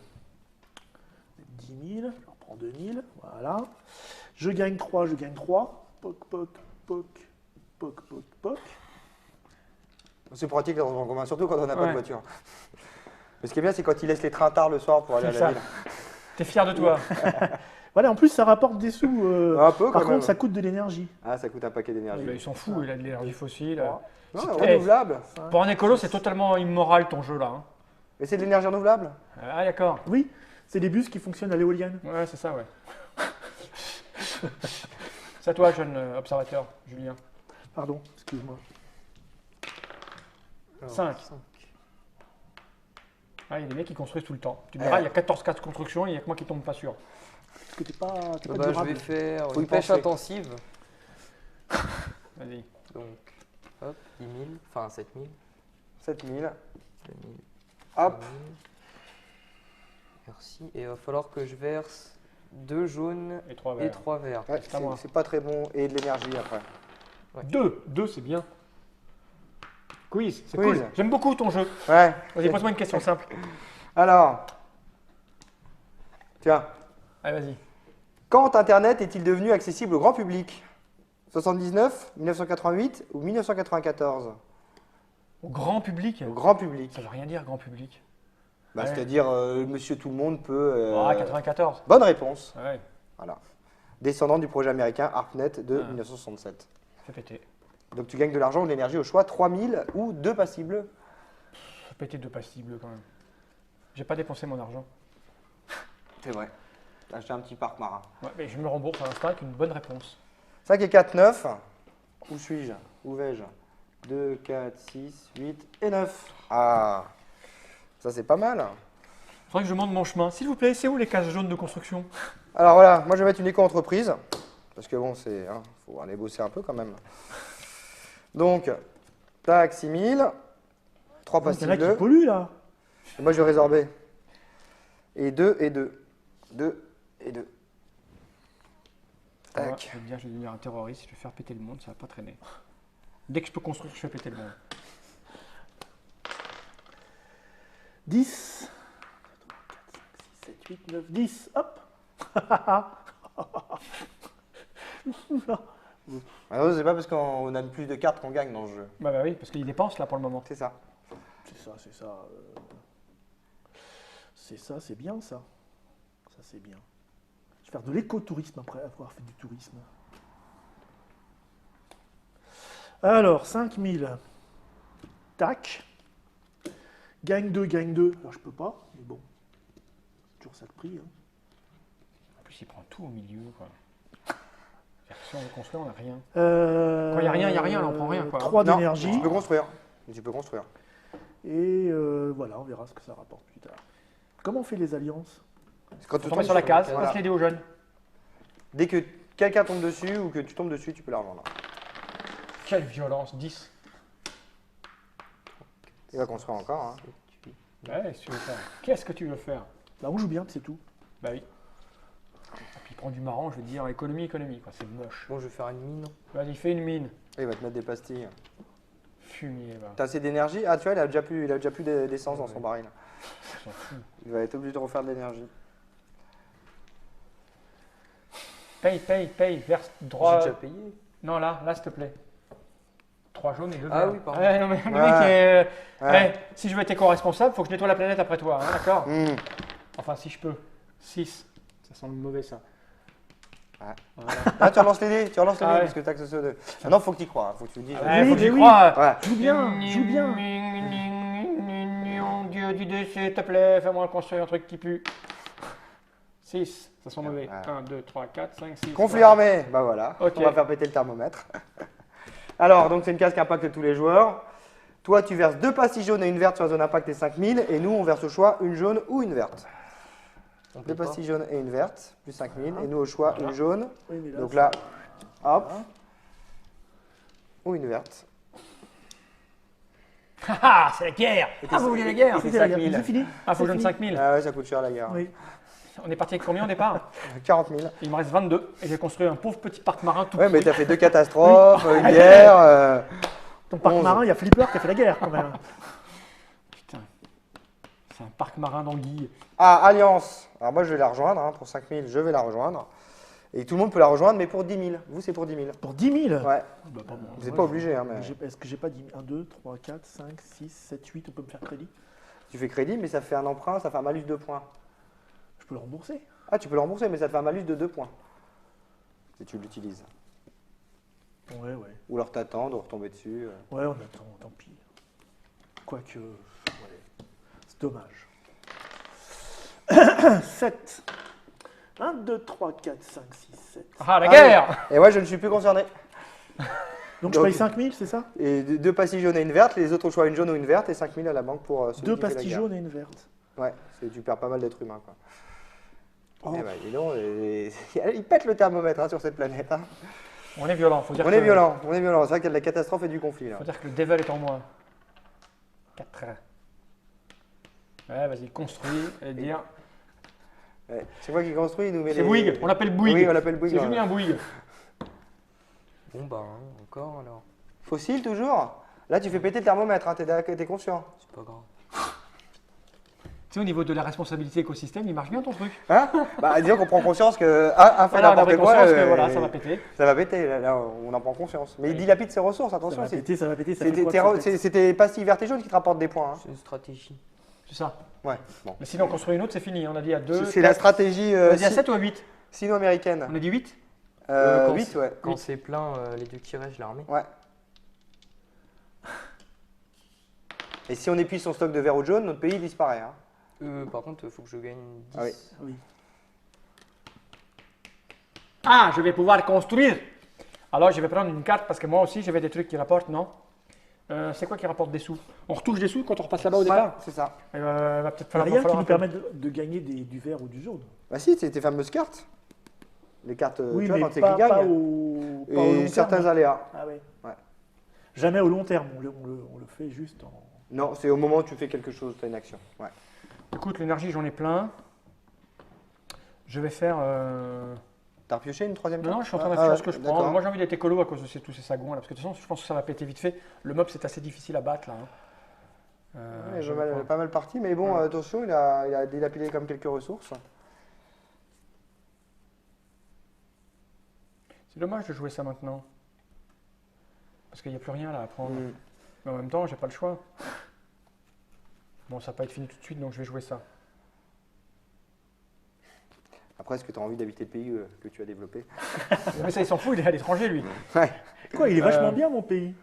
10 000. Je reprends 2000. Voilà. Je gagne 3, je gagne 3. Poc, poc, poc. Poc, poc, poc. C'est pratique les transports en commun, surtout quand on n'a pas Ouais. de voiture. Mais ce qui est bien, c'est quand ils laissent les trains tard le soir pour aller à C'est la ça. ville. T'es fier de toi. Voilà, en plus, ça rapporte des sous. Un peu quand Par même. contre, ça coûte de l'énergie. Ah, ça coûte un paquet d'énergie. Bah, il s'en fout, il a de l'énergie fossile. Trois. Non, C'est- renouvelable. Pour un écolo, c'est totalement immoral ton jeu là. Hein. Mais c'est de l'énergie renouvelable. Ah, d'accord. Oui, c'est des bus qui fonctionnent à l'éolienne. Ouais, c'est ça, ouais. C'est à toi, jeune observateur, Julien. Pardon, excuse-moi. 5. Ah, il y a des mecs qui construisent tout le temps. Tu me diras, il y a 14 cas de construction, il n'y a que moi qui tombe pas sûr. Parce que t'es pas Bah, je durable. vais faire Faut y une pêche penser. intensive. Vas-y. Donc, hop, 10 000, enfin 7 000, 7000. 7 000, Hop. 10 000. Merci. Et il va falloir que je verse 2 jaunes Et 3 et verts. 3 verts. Ouais, à moi. c'est pas très bon. Et de l'énergie après. 2, c'est bien. Quiz, c'est Quiz. cool. J'aime beaucoup ton jeu. Ouais. Vas-y, pose-moi une question simple. Alors. Tiens. Allez, vas-y. Quand Internet est-il devenu accessible au grand public? 79, 1988 ou 1994? Au grand public. Au grand public. Ça veut rien dire, grand public. Bah, Ouais. c'est-à-dire, monsieur tout le monde peut. Ah, 94. Bonne réponse. Ouais, Voilà. Descendant du projet américain ARPANET de Ah. 1967. fais péter. Donc tu gagnes de l'argent ou de l'énergie au choix, 3000 ou 2 passibles. Fais péter 2 passibles quand même. J'ai pas dépensé mon argent. C'est vrai. T'as acheté un petit parc marin. Ouais, mais je me rembourse à l'instant avec une bonne réponse. 5 et 4, 9. Où suis-je? Où vais-je? 2, 4, 6, 8 et 9. Ah, ça c'est pas mal. Faudrait que je monte mon chemin. S'il vous plaît, c'est où les cases jaunes de construction? Alors voilà, moi je vais mettre une éco-entreprise. Parce que bon, c'est, faut aller bosser un peu quand même. Donc, tac, 6000. 3 Il y en a passibles qui bleus. polluent là. Et moi je vais résorber. Et 2 et 2. 2 et 2. Moi, Tac. je vais me dire, je vais devenir un terroriste, je vais faire péter le monde, ça va pas traîner. Dès que je peux construire, je fais péter le monde. 10. 4, 5, 6, 7, 8, 9, 10. Hop. Ah non, c'est pas parce qu'on a plus de cartes qu'on gagne dans le jeu. Bah oui, parce qu'il dépense là pour le moment. C'est ça. C'est ça, c'est ça. C'est ça, c'est bien ça. Ça, c'est bien. Je vais faire de l'écotourisme après avoir fait du tourisme. Alors, 5000. Tac. Gagne 2, gagne 2. Alors, je peux pas, mais bon. C'est toujours ça le prix. Hein. En plus, il prend tout au milieu, quoi. C'est-à-dire que si on veut construire, on n'a rien. Quand il y a rien, il y a rien, là, on prend rien, quoi. 3 Non, d'énergie. tu peux construire. Tu peux construire. Et voilà, on verra ce que ça rapporte plus tard. Comment on fait les alliances? Quand Tu tombes sur la case, voilà. passe l'idée aux jeunes. Dès que quelqu'un tombe dessus ou que tu tombes dessus, tu peux la revendre. Quelle violence, 10. Il va construire encore. Hein. Ouais, qu'est-ce que tu veux faire? Qu'est-ce que tu veux faire? Bah, on joue bien, c'est tout. Bah oui. Et puis il prend du marrant, je veux dire, économie, quoi, c'est moche. Bon, je vais faire une mine. Vas-y, fais une mine. Et il va te mettre des pastilles. Fumier, va. T'as assez d'énergie? Ah, tu vois, il a déjà plus d'essence dans son baril. On s'en fout. Il va être obligé de refaire de l'énergie. Paye, verse J'ai droit. déjà payé. Non, là, s'il te plaît. 3 jaunes et 2 verts. Ah oui, pardon. Ouais, non, mais le Ouais. mec est... Ouais. Ouais, si je veux être éco-responsable, il faut que je nettoie la planète après toi, hein, d'accord? Hmm. Enfin, si je peux. 6. Ça semble mauvais, ça. Ouais. Voilà. Ah, tu relances les dés, Ah ouais. parce que t'as que ce 2. Maintenant, faut que tu y crois, faut que tu me dises. Ouais, Oui, faut que mais j'y oui. crois. Ouais. Joue bien, joue bien. Dieu du décès, s'il te plaît, fais-moi construire un truc qui pue. 6, ça sent mauvais. Ouais. 1, 2, 3, 4, 5, 6. Conflit armé, bah voilà, Ok. on va faire péter le thermomètre. Alors, donc c'est une case qui impacte tous les joueurs. Toi, tu verses 2 pastilles jaunes et une verte sur la zone impact et 5000, et nous, on verse au choix une jaune ou une verte. On 2 peut pas. pastilles jaunes et une verte, plus 5000, et nous au choix Voilà. une jaune, Oui, mais donc c'est- là, hop, ou une verte. Ah, c'est la guerre. Ah, vous voulez la guerre? c'est C'est la guerre. 5000. C'est fini. Ah, faut que je C'est donne fini. 5000. Ah ouais, ça coûte cher la guerre. Oui. On est parti avec combien au départ? 40 000. Il me reste 22 et j'ai construit un pauvre petit parc marin tout Ouais, mais pourri. t'as fait 2 catastrophes, une guerre. Ton parc 11. marin, il y a Flipper qui a fait la guerre quand même. Putain. C'est un parc marin d'anguilles. Ah, Alliance. Alors moi, je vais la rejoindre, hein, pour 5000, je vais la rejoindre. Et tout le monde peut la rejoindre, mais pour 10 000. Vous, c'est pour 10 000. Pour 10 000. Ouais, Bah, pas moi. vous n'êtes pas obligé, hein, mais Est-ce que j'ai pas 10 000 1, 2, 3, 4, 5, 6, 7, 8, on peut me faire crédit? tu fais crédit, mais ça fait un emprunt, ça fait un malus de 2 points. Je peux le rembourser. Ah, tu peux le rembourser, mais ça te fait un malus de 2 points. Si tu l'utilises. Ouais, ouais. Ou alors t'attends de retomber dessus. Ouais, on attend, tant pis. Quoique, ouais, c'est dommage. 7. 1, 2, 3, 4, 5, 6, 7. Ah, la Ah, guerre. Et moi, je ne suis plus concerné. Donc je Donc- paye 5 000, c'est ça? Et 2 pastilles jaunes et une verte, les autres au choix une jaune ou une verte, et 5000 à la banque pour celui 2 qui fait la pastilles guerre. jaunes et une verte. Ouais, tu perds pas mal d'êtres humains, quoi. Oh. Eh ben, dis donc, il pète le thermomètre hein, sur cette planète. Hein. On est violent. Faut dire On que- est violent, on est violent. C'est vrai qu'il y a de la catastrophe et du conflit là. Faut dire que le devil est en moi. 4. Ouais, vas-y, construis et dire. Ouais. C'est moi qui construis, il nous met C'est Bouygues, on l'appelle Bouygues. Oui, on l'appelle Bouygues. C'est ouais. Julien Bouygues. Bon bah, hein, encore alors. Fossile toujours. Là, tu fais péter le thermomètre, hein, t'es conscient. C'est pas grave. Tu sais, au niveau de la responsabilité écosystème, il marche bien ton truc. Hein bah, disons qu'on prend conscience que fait Voilà, on a n'importe pris quoi. conscience que voilà, ça va péter. Ça va péter, là, on en prend conscience. Mais il dilapide ses ressources, Ça attention. va péter, ça va péter, ça C'est fait quoi, ce texte? c'est tes pastilles vertes et jaunes qui te rapportent des points. Hein. C'est une stratégie. C'est ça. Ouais, bon. Mais sinon, on construit une autre, c'est fini. On a dit à 2. C'est la stratégie On a dit à 7 ou à 8? sino-américaine. On a dit 8? Quand 8, c'est- ouais. Quand 8. c'est plein, les 2 qui restent, je les remets. Ouais. Et si on épuise son stock de verre ou de jaune, notre pays disparaît. Hein. Par contre, il faut que je gagne 10. Ah oui. Oui. Ah, je vais pouvoir construire. Alors, je vais prendre une carte parce que moi aussi, j'avais des trucs qui rapportent, non? C'est quoi qui rapporte des sous? On retouche des sous quand on repasse là-bas au départ? C'est ça. Va peut-être Il n'y a falloir rien qui falloir nous un peu- permet de gagner du vert ou du jaune. Bah si, c'est tes fameuses cartes. Les cartes, Oui, tu vois, mais quand c'est pas, qui gagne. pas au long Et terme. certains aléas. Ah ouais. Ouais. Jamais au long terme, on le fait juste en... Non, c'est au moment où tu fais quelque chose, tu as une action. Ouais. Écoute, l'énergie, j'en ai plein. Je vais faire. T'as repioché une troisième Non, carte non, je suis en train de réfléchir à ce que je prends. d'accord. Moi, j'ai envie d'être écolo à cause de tous ces sagons là. Parce que de toute façon, je pense que ça va péter vite fait. Le mob, c'est assez difficile à battre là. Hein. Ouais, Je pas, vais mal, prendre- pas mal parti, mais bon, Ouais. attention, il a dilapidé comme quelques ressources. C'est dommage de jouer ça maintenant. Parce qu'il n'y a plus rien là à prendre. Mm. Mais en même temps, j'ai pas le choix. Bon, ça va pas être fini tout de suite, donc je vais jouer ça. Après, est-ce que tu as envie d'habiter le pays que tu as développé? Mais ça, il s'en fout, il est à l'étranger lui. Ouais. Quoi, il est vachement Euh, bien mon pays.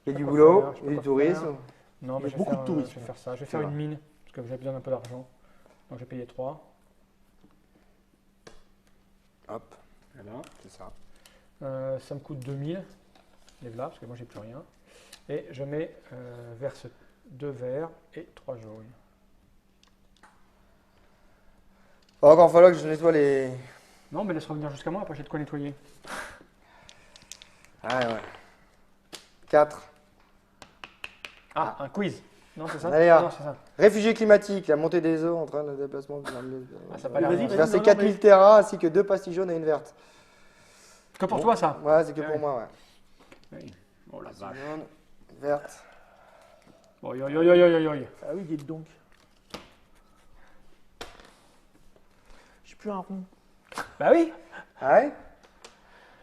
Il y a du quoi boulot, faire, je sais il y a pas du quoi faire. tourisme. Non, Il y mais a beaucoup de tourisme. Je vais faire ça. Je vais C'est faire une vrai. mine. Parce que j'ai besoin d'un peu d'argent. Donc, j'ai payé 3. Hop, Voilà. c'est ça. Ça me coûte 2000. Les là, parce que moi, j'ai plus rien. Et je mets verse 2 verts et 3 jaunes. Va encore falloir que je nettoie les. Non, mais laisse revenir jusqu'à moi, après j'ai de quoi nettoyer. Ah ouais. 4. Ah, un quiz. Non, c'est ça? Allez, là. Non, c'est ça. Réfugiés climatiques, la montée des eaux entraîne le déplacement de Ah, ça a pas Oui, l'air vas-y, bien. vas-y. verser non, 4000 mais- terras ainsi que 2 pastilles jaunes et une verte. Que pour Bon. toi, ça? Ouais, c'est que Ouais. pour moi, ouais. Oui. Oh la Pastille vache. jaune, verte. Oi, oi, oi, oi, oi, oi. Ah oui, dites donc. J'ai plus un rond. Bah oui. Ah ouais.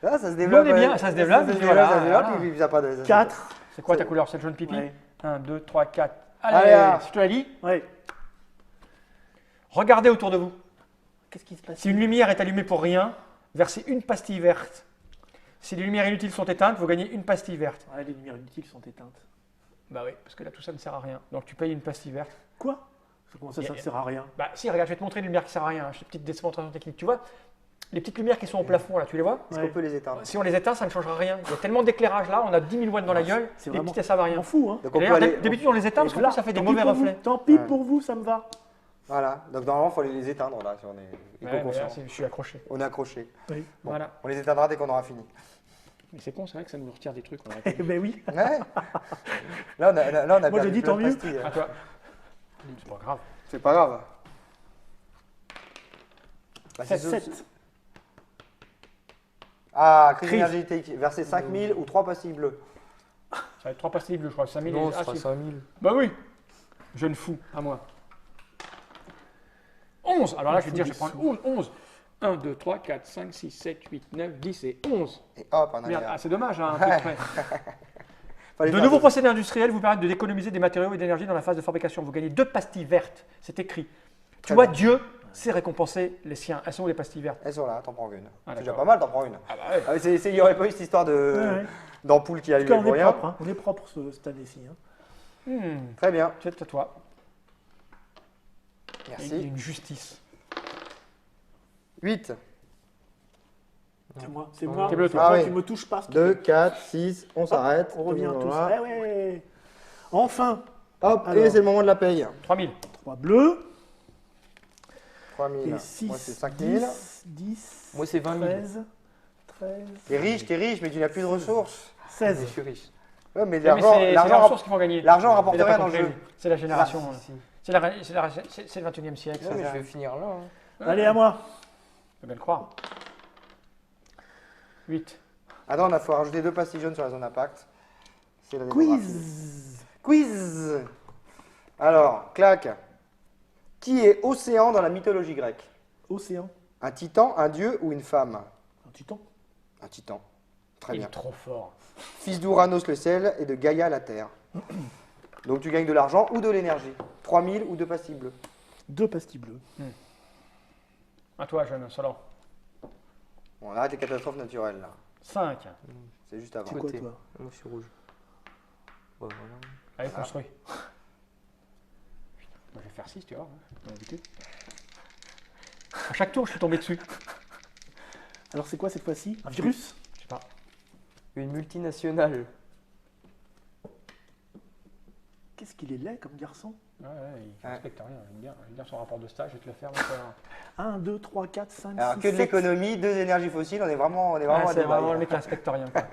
Ah, ça se développe. Jaune est bien, ça se développe, Ça se voilà, développe, voilà. puis ça pas de. 4. C'est quoi ta couleur? C'est le jaune pipi? Ouais. 1, 2, 3, 4. Allez, Allez, ah. je te l'ai dit. Ouais. Regardez autour de vous. Qu'est-ce qui se passe? Si une lumière est allumée pour rien, versez une pastille verte. Si les lumières inutiles sont éteintes, vous gagnez une pastille verte. Ouais, les lumières inutiles sont éteintes. Bah oui, parce que là tout ça ne sert à rien. Donc tu payes une pastille verte. Quoi? Comment ça, ça ne sert à rien? Bah si, regarde, je vais te montrer une lumière qui sert à rien. Une petite démonstration technique. Tu vois, les petites lumières qui sont au plafond là, tu les vois? Est-ce Ouais. qu'on peut les éteindre? Si on les éteint, ça ne changera rien. Il y a tellement d'éclairage là, on a 10 000 watts dans la gueule, C'est les vraiment- petites elles servent à On rien. m'en fout, hein. Donc on peut D'ailleurs, aller. d'habitude on les éteint parce que Voilà, ça fait des tant pis mauvais pour vous. reflets. Tant pis Ouais. pour vous, ça me va. Voilà. Donc normalement, il faut aller les éteindre là si on est Ouais, mais éco-conscient. là, je suis accroché. On est accroché. Oui. Bon, Voilà. on les éteindra dès qu'on aura fini. Mais c'est con, c'est vrai que ça nous retire des trucs. On aurait Eh pas dû. ben oui. Ouais. Là, on a Moi, je perdu dis plein tant de mieux. pastilles. À toi. C'est pas grave. C'est pas grave. Bah, c'est 7. ce- Ah, crise Crise. énergétique. Verser 5000 ou 3 pastilles bleues. Ça va être 3 pastilles bleues, je crois. 5000 Non, et... ce sera si. 5000. Bah oui. Jeune fou, à moi. 11. Alors là, je vais te dire, je vais prendre 11. 11. 1, 2, 3, 4, 5, 6, 7, 8, 9, 10 et 11. Et hop, un Merde, aléa. ah, c'est dommage, hein, un peu Ouais. près. Fallait De faire nouveaux deux. procédés industriels vous permettent d'économiser des matériaux et d'énergie dans la phase de fabrication. Vous gagnez 2 pastilles vertes. C'est écrit. Tu Très vois, bien. Dieu sait récompenser les siens. Elles sont où les pastilles vertes? Elles sont là, t'en prends une. Ah, c'est déjà d'accord. pas mal, t'en prends une. Ah bah ouais. Ah, il n'y aurait pas eu cette histoire Ouais, ouais. d'ampoule qui a En eu tout cas, on pour est rien. propre, hein. On est propre cette année-ci. Hein. Très bien, C'est à toi. Il y a merci. une justice. 8, C'est moi. C'est moi. T'es bleu, C'est toi. Ah toi oui. qui me touche pas. s'il te 2, plaît. 4, 6, on s'arrête. On revient tous. Voilà. Eh ouais. Enfin. Hop, Alors. et c'est le moment de la paye. 3000. 3 bleus. 3000. Et 6, Moi, c'est 5000. 10, 10. Moi, c'est 20 000. 13. 13. T'es riche, mais tu n'as plus de ressources. 16. Je suis riche. Ouais, mais Mais c'est les l'argent ressources qui vont gagner. l'argent rapporte Et t'as rien pas dans le compris. jeu. C'est la génération. Ah, hein. si, si. C'est le 21e siècle. Non, mais ça. je vais finir là. hein. Allez, à moi. Faut bien le croire. 8. Attends, il faut rajouter 2 pastilles jaunes sur la zone impact. C'est la démographie. Quiz. Quiz. Alors, clac. Qui est Océan dans la mythologie grecque? Océan. Un titan, un dieu ou une femme? Un titan. Un titan. Très Il bien. est trop fort. Fils d'Ouranos le ciel et de Gaïa la terre. Donc tu gagnes de l'argent ou de l'énergie. 3000 ou 2 pastilles bleues. 2 pastilles bleues. À toi, jeune insolent. Bon, on arrête les catastrophes naturelles là. 5. C'est juste avant. C'est quoi, Côté. toi? Moi, je suis rouge. Ouais, voilà. Allez, construis. Moi, je vais faire 6, tu vois. Comme d'habitude. À chaque tour, je suis tombé dessus. Alors, c'est quoi cette fois-ci? Un virus? Je sais pas. Une multinationale. Qu'est-ce qu'il est laid comme garçon? Ouais, il Ouais. respecte rien. J'aime bien son rapport de stage. Je vais te le faire. mon frère. 1, 2, 3, 4, 5, Alors 6, que de 7. l'économie, 2 énergies fossiles, on est vraiment à Ouais, Dubaï. c'est vraiment le mec qui respecte rien. quoi.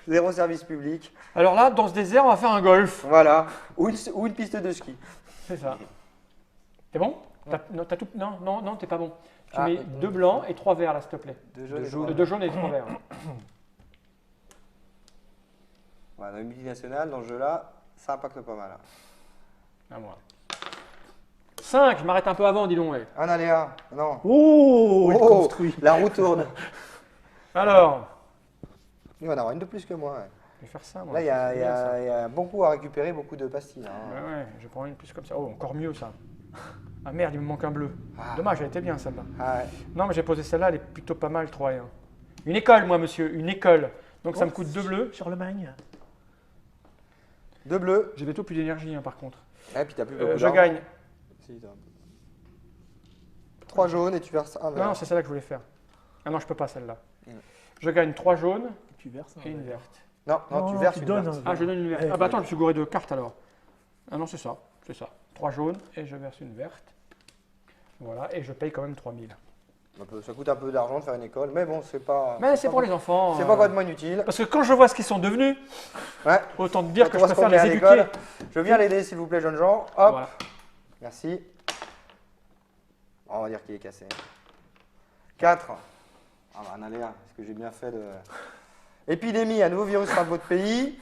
Zéro service public. Alors là, dans ce désert, on va faire un golf. Voilà. Ou une piste de ski. C'est ça. T'es bon? Non, t'as tout... non, t'es pas bon. Tu Ah. mets 2 blancs et 3 verts là, s'il te plaît. 2 jaunes. et jaunes. trois 2 jaunes et 3 verts. Voilà, dans les multinationales, dans ce jeu-là, ça impacte pas mal. À moi. 5, je m'arrête un peu avant, dis donc. Ouais. Un aléa. Non. Oh, il Oh, construit. la roue tourne. Alors, Il va en avoir une de plus que moi. Ouais. je vais faire ça. Moi. Là, il y, C'est bien, ça. il y a beaucoup à récupérer, beaucoup de pastilles. hein. Ouais, je prends une plus comme ça. Oh, encore mieux ça. Ah merde, il me manque un bleu. Ah. Dommage, elle était bien celle-là. Ah ouais. Non, mais j'ai posé celle-là, elle est plutôt pas mal, 3 et 1. Une école, moi, monsieur, une école. Donc ça me coûte 2 bleus. Charlemagne. 2 bleus. J'ai bientôt plus d'énergie, hein, par contre. Et puis t'as plus beaucoup Je d'argent. gagne. Si, t'as- 3 jaunes et tu verses un vert. Non, c'est celle-là que je voulais faire. Ah non, je peux pas celle-là. Mm. Je gagne 3 jaunes Et tu verses un et une verre. verte. Non, tu Non, verses tu une donnes verte. un Ah, je donne une verte. Eh, Ah bah attends, je me suis gouré de cartes alors. Ah non, c'est ça. 3 jaunes et je verse une verte. Voilà, et je paye quand même 3000. Ça coûte un peu d'argent de faire une école, mais bon, c'est pas. Mais c'est pour les enfants. C'est pas complètement inutile. Parce que quand je vois ce qu'ils sont devenus, Ouais. autant te dire Quand que on je voit ce préfère qu'on met à les éduquer. l'école, Je viens l'aider, s'il vous plaît, jeunes gens. Hop, Voilà. merci. On va dire qu'il est cassé. 4. Ah bah, un aléa, est-ce que j'ai bien fait de. Épidémie, un nouveau virus frappe votre pays.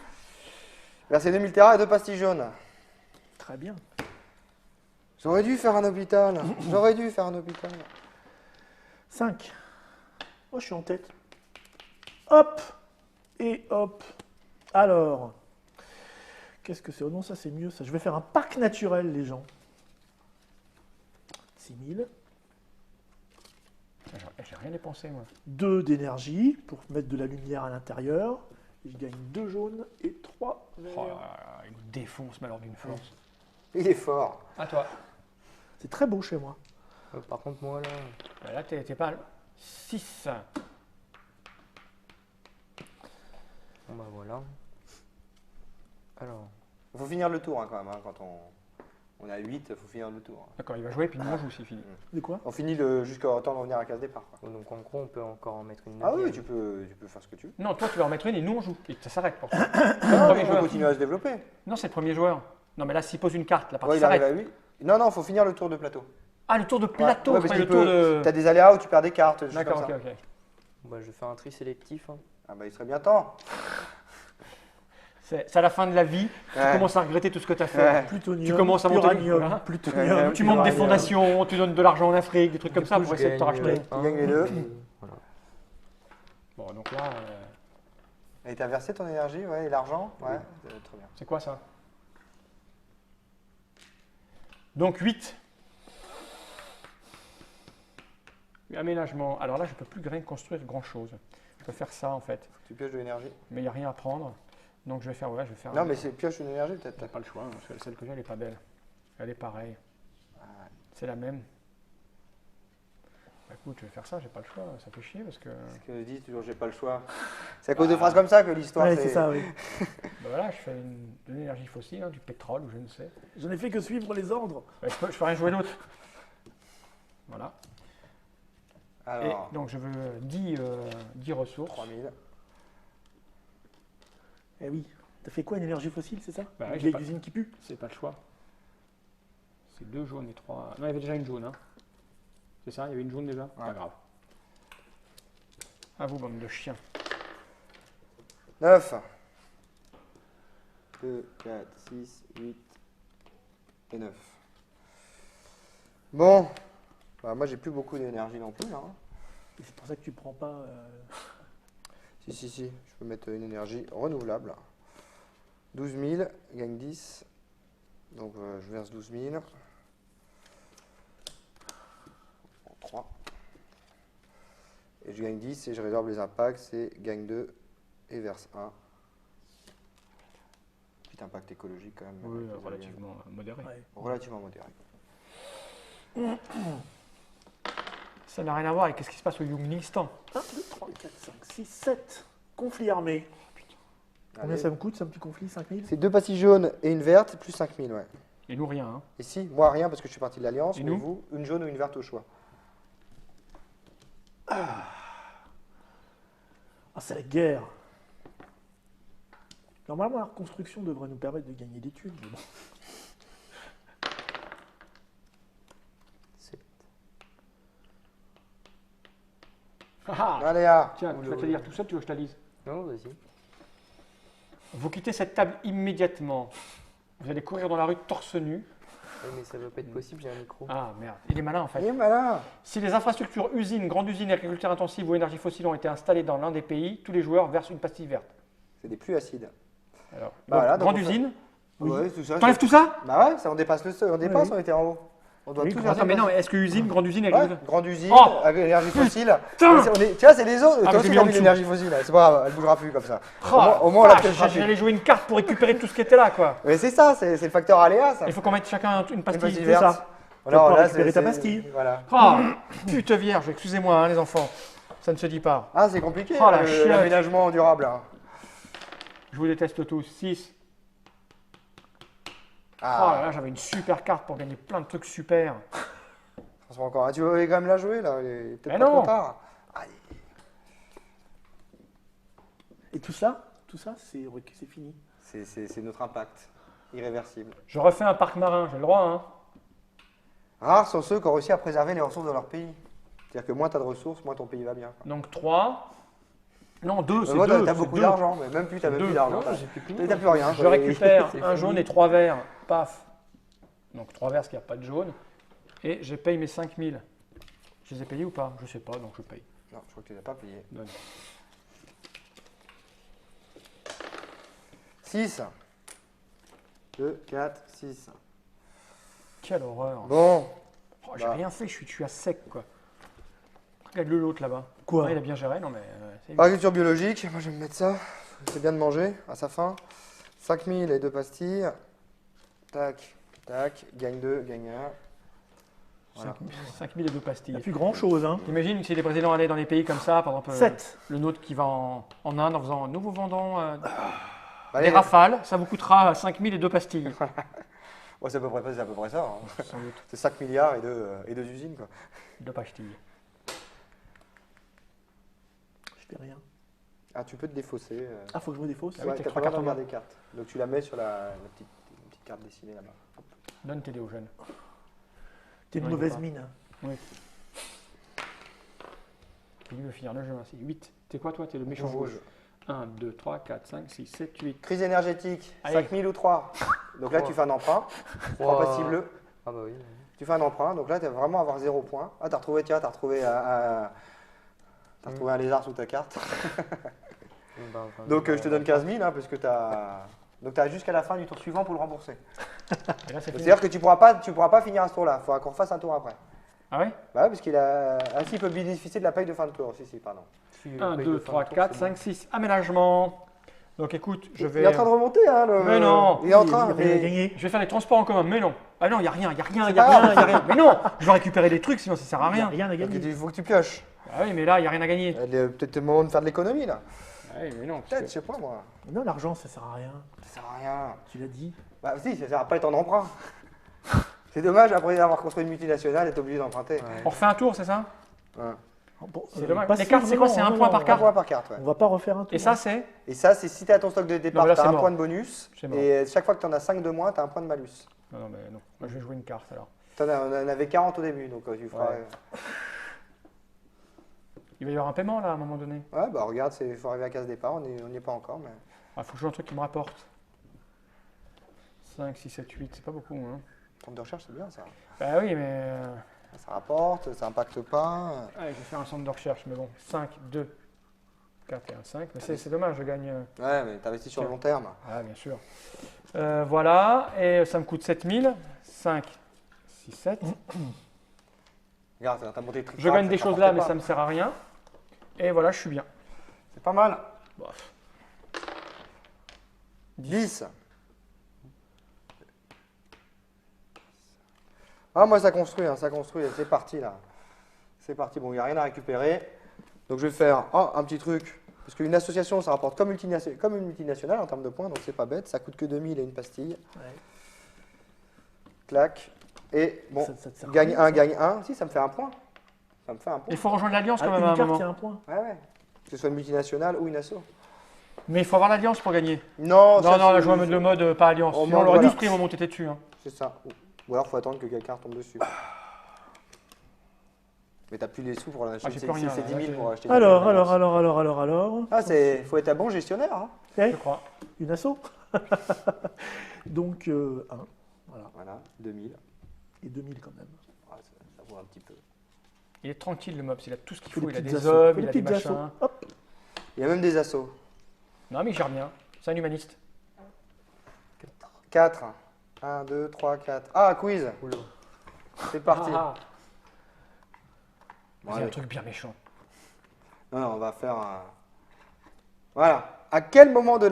Versez 2000 terras et 2 pastilles jaunes. Très bien. J'aurais dû faire un hôpital. J'aurais dû faire un hôpital. 5. Oh, je suis en tête. Hop et hop. Alors, qu'est-ce que c'est? Oh non, ça c'est mieux ça. Je vais faire un parc naturel, les gens. 6000. J'ai rien dépensé, moi. 2 d'énergie pour mettre de la lumière à l'intérieur. Je gagne 2 jaunes et 3 verts. Oh là là, il nous défonce, mais alors d'une force. Il est fort. À toi. C'est très beau chez moi. Par contre, moi, là... Là, t'es pas... 6. Bon, bah voilà. Alors... Il faut finir le tour hein, quand même. Hein, quand on est à 8, il faut finir le tour. D'accord, il va jouer, puis nous, on joue, c'est fini. De quoi? On finit jusqu'au temps de revenir à la case départ. Quoi. Donc en gros, on peut encore en mettre une Ah oui, neuvième. tu peux faire ce que tu veux. Non, toi, tu vas en mettre une et nous, on joue. Et ça s'arrête pour toi. Non, premier on peut joueur. continuer à se développer. Non, c'est le premier joueur. Non, mais là, s'il pose une carte, la partie Ouais, il arrive s'arrête. à 8. Non, il faut finir le tour de plateau. Ah, le tour de plateau, Ouais, je parce croyais que le tour de... tu as des aléas où tu perds des cartes. Des choses D'accord, comme ok, ça. ok. Bon, bah, je vais faire un tri sélectif. Hein. Ah bah il serait bien temps. C'est à la fin de la vie, tu Ouais. commences à regretter tout ce que tu as fait. Ouais. Plutonium, Tu commences à monter- uranium, voilà. plutonium, Tu montes des uranium. fondations, tu donnes de l'argent en Afrique, des trucs comme Du ça coup, pour je essayer de te gagne, racheter. Tu gagnes les deux. Voilà. Bon, donc là, Et t'as versé ton énergie, ouais, et l'argent. Ouais, très bien. c'est quoi ça? Donc 8. Aménagement. Alors là, je ne peux plus rien construire grand-chose. Je peux faire ça en fait, Tu pioches de l'énergie. mais il n'y a rien à prendre. Donc je vais faire, ouais, je vais faire... Non, mais c'est pioche une énergie T'as peut-être. pas le choix, hein, parce que celle que j'ai, elle est pas belle. Elle est pareille. Ah, C'est la même. Bah, écoute, je vais faire ça, j'ai pas le choix, ça fait chier parce que... Ce que je dis toujours, j'ai pas le choix. C'est à cause de phrases comme ça que l'histoire. Ouais, c'est ça, oui. Bah voilà, je fais de l'énergie fossile, hein, du pétrole ou je ne sais. Je n'ai fait que suivre les ordres. Bah, je peux rien jouer d'autre. Voilà. Alors, Et donc je veux 10 ressources. 3000. Eh oui. T'as fait quoi, une énergie fossile, c'est ça? Bah ouais, Une j'ai vieille pas- usine qui pue? C'est pas le choix. C'est 2 jaunes et 3... Non, il y avait déjà une jaune. Hein. C'est ça, il y avait une jaune déjà? Pas grave. À vous, bande de chiens. 9. 2, 4, 6, 8 et 9. Bon. Bah, moi, j'ai plus beaucoup d'énergie non plus. Hein. Et c'est pour ça que tu prends pas... Si. Je peux mettre une énergie renouvelable. 12 000, gagne 10. Donc, je verse 12 000. 3. Et je gagne 10 et je résorbe les impacts. C'est gagne 2 et verse 1. Petit impact écologique quand même. Oui, avec les relativement modéré. Ouais. aliens. Relativement modéré. Ça n'a rien à voir avec ce qui se passe au Young-Instant. 1, 2, 3, 4, 5, 6, 7. Conflit armé. Combien Allez. ça me coûte, ce petit conflit? 5000? C'est 2 pastilles jaunes et une verte, plus 5 000, ouais. Et nous, rien. Hein. Et si, moi rien parce que je suis parti de l'Alliance, Et mais nous vous, une jaune ou une verte au choix. Ah, c'est la guerre. Normalement, la reconstruction devrait nous permettre de gagner des thunes. Mais bon. Ah, Allez, ah. tiens, tu vas te lire tout seul, tu veux que je te la lise? Non, vas-y. Vous quittez cette table immédiatement. Vous allez courir dans la rue torse nu. Oui, mais ça va pas être possible, j'ai un micro. Ah merde, il est malin en fait. Il est malin. Si les infrastructures, usines, grandes usines, agriculture intensive ou énergie fossile ont été installées dans l'un des pays, tous les joueurs versent une pastille verte. C'est des pluies acides. Alors, Bah donc, voilà, donc grande on fait- usine. Oui. Ouais, tout ça. T'enlèves tout ça? Bah ouais, ça, on dépasse le seuil. On dépasse, oui. on était en haut. On doit Oui, tout grande- Attends, mais non, mais est-ce que usine, grande usine, Ouais, agriculture... grande usine, Oh énergie fossile. Putain Tu vois, c'est les autres. Ah, Toi mais aussi, j'ai mis t'as en mis dessous. l'énergie fossile. C'est pas grave, elle bougera plus comme ça. Oh, au moins, on l'a vache, peut-être frappé. j'allais jouer une carte pour récupérer tout ce qui était là, quoi. Mais c'est ça, c'est le facteur aléa, ça. Il faut qu'on mette chacun une Une pastille. pastille C'est verte. ça. vas pas récupérer ta pastille. Voilà. Oh, pute vierge, excusez-moi, hein, les enfants. Ça ne se dit pas. Ah, c'est compliqué, Oh, la chiotte. l'aménagement durable. Hein. Je vous déteste tous. 6. Oh Ah, là là, j'avais une super carte pour gagner plein de trucs super. transforme encore. Ah, tu veux quand même la jouer, là? Il est peut-être Mais pas non. trop tard. Allez. Et tout ça, c'est fini. C'est notre impact. Irréversible. Je refais un parc marin, j'ai le droit, hein. Rares sont ceux qui ont réussi à préserver les ressources de leur pays. C'est-à-dire que moins tu as de ressources, moins ton pays va bien. Donc 3. Non, 2, c'est Moi, 2. t'as beaucoup d'argent, mais même plus, t'as même Deux. plus d'argent. Non, j'ai plus que T'as plus rien. Je récupère C'est un fini. jaune et 3 verts. Paf. Donc 3 verts parce qu'il n'y a pas de jaune. Et je paye mes 5000. Je les ai payés ou pas? Je sais pas, donc je paye. Non, je crois que tu les as pas payés. Donne. 6. 2, 4, 6. Quelle horreur. Bon, Oh, j'ai bah. rien fait, je suis à sec quoi. Regarde-le l'autre là-bas. Quoi? Ouais, il a bien géré, non mais. agriculture biologique, moi je vais me mettre ça. C'est bien de manger à sa fin. 5000 et 2 pastilles. Tac, tac, gagne 2, gagne 1. Voilà. 5000 et 2 Il n'y pastilles. a plus grand chose, hein. Imagine si les présidents allaient dans les pays comme ça, par exemple 7. le nôtre qui va en Inde en faisant nous vous vendons Allez, des rafales, ça vous coûtera 5000 et 2 pastilles. ouais, c'est à peu près ça. Hein. Sans doute. C'est 5 milliards et 2 usines. Quoi. 2 pastilles. Je fais rien. Ah, tu peux te défausser. Ah, faut que je me défausse. Ah oui, Ouais, t'as t'as trois pas le droit de cartes en regarder les cartes. Donc tu la mets sur une petite carte dessinée là-bas. Donne tes dés aux jeunes. T'es une Non, il mauvaise veut pas. mine. Il veut finir le jeu ainsi. 8. T'es quoi toi? T'es le méchant Rouge. rouge. 1, 2, 3, 4, 5, 6, 7, 8. Crise énergétique, Allez. 5000 ou 3. Donc là, tu fais un emprunt. 3 Trois. pastilles bleues. Ah bah oui. Tu fais un emprunt. Donc là, tu vas vraiment avoir 0 points. Ah, t'as retrouvé un lézard sous ta carte. Bah, enfin, Donc je te donne 15 000 hein, parce que tu as. Donc tu as jusqu'à la fin du tour suivant pour le rembourser. Et là c'est fini. C'est-à-dire que tu pourras pas finir à ce tour-là. Il faudra qu'on refasse un tour après. Ah ouais? Bah ouais, parce qu'il a. Ainsi, il peut bénéficier de la paye de fin de tour. Si, pardon. 1, 2, 3, 4, 5, 6. Aménagement. Donc écoute, je vais. Il est en train de remonter, hein, Mais non. Il est en train. Il a mais- gagné. Je vais faire les transports en commun, mais non. Ah non, il n'y a rien, il n'y a rien, il n'y C'est a pas rien, grave. il n'y a rien. Mais non, je dois récupérer des trucs, sinon ça sert à Il n'y a rien. rien à Donc, gagner. il faut que tu pioches. Ah oui, mais là, il n'y a rien à gagner. Il est peut-être le moment de faire de l'économie là. Ah oui, mais non. parce Peut-être, que- je sais pas moi. Non, l'argent, ça sert à rien. Ça sert à rien. Tu l'as dit. Bah si, ça sert à pas être en emprunt. C'est dommage après avoir construit une multinationale, d'être obligé d'emprunter. Ouais. On refait un tour, c'est ça? Ouais. Bon, C'est dommage. pas Les sûr, cartes, c'est quoi? non, C'est un non, point non, par Un carte. point par carte, ouais. On va pas refaire un tour. Et ça, c'est? Et ça, c'est si tu es à ton stock de départ, mais là, tu as c'est un mort. point de bonus. C'est mort. Et chaque fois que tu en as 5 de moins, tu as un point de malus. Non, non, mais non. Moi, je vais jouer une carte alors. On en avait 40 au début, donc tu feras. Ouais. Il va y avoir un paiement là à un moment donné. Ouais, bah regarde, il faut arriver à case départ, on n'y est pas encore. Mais... Il faut que je joue un truc qui me rapporte. 5, 6, 7, 8, c'est pas beaucoup. Hein. Centre de recherche, c'est bien ça. Bah oui, mais. Ça rapporte, ça impacte pas. Allez, je vais faire un centre de recherche, mais bon. 5, 2, 4 et 1, 5. Mais c'est dommage, je gagne. Ouais, mais tu investis sur le long terme. Ah, bien sûr. Voilà, et ça me coûte 7000. 5, 6, 7. Regarde, t'as monté le truc. Je gagne des choses là, mais ça me sert à rien. Et voilà, je suis bien. C'est pas mal. Bof. 10. Ah, moi ça construit, c'est parti là. C'est parti, bon, il n'y a rien à récupérer. Donc je vais faire un petit truc. Parce qu'une association, ça rapporte comme une multinationale en termes de points, donc c'est pas bête. Ça coûte que 2000 et une pastille. Ouais. Clac. Et bon, Ça te sert à gagne rien, 1, ça. gagne 1. Si, ça me fait un point. Ça me fait un point. Il faut rejoindre l'Alliance Ah, quand même une à un carte, moment. il y a un point. Ouais, ouais. Que ce soit une multinationale ou une asso. Mais il faut avoir l'Alliance pour gagner. Non, Non, ça, non, c'est- là, je joue le mode pas Alliance. Oh, Sinon, on mode, l'aurait voilà. tous pris au moment où t'étais dessus. Hein. C'est ça. Ou alors, il faut attendre que quelqu'un retombe dessus. Mais t'as plus les sous pour l'acheter. j'ai plus rien, C'est là. 10 000 pour acheter. Alors. Ah, faut être un bon gestionnaire. Hein. Eh, Je crois. une asso. Donc, 1. Voilà. Voilà, 2000. Et 2000 quand même. Ah, ça vaut un petit peu. Il est tranquille le mob, il a tout ce qu'il Fais faut. des Il a petites des assos. hommes, Fais il a des des petites assos. machins. Hop. Il y a même des assos. Non, mais il gère bien. C'est un humaniste. 4. 1, 2, 3, 4. Ah, quiz. Oula. C'est parti. Ah, Bon, c'est un allez. truc bien méchant. Non, non, on va faire un. Voilà. À quel moment de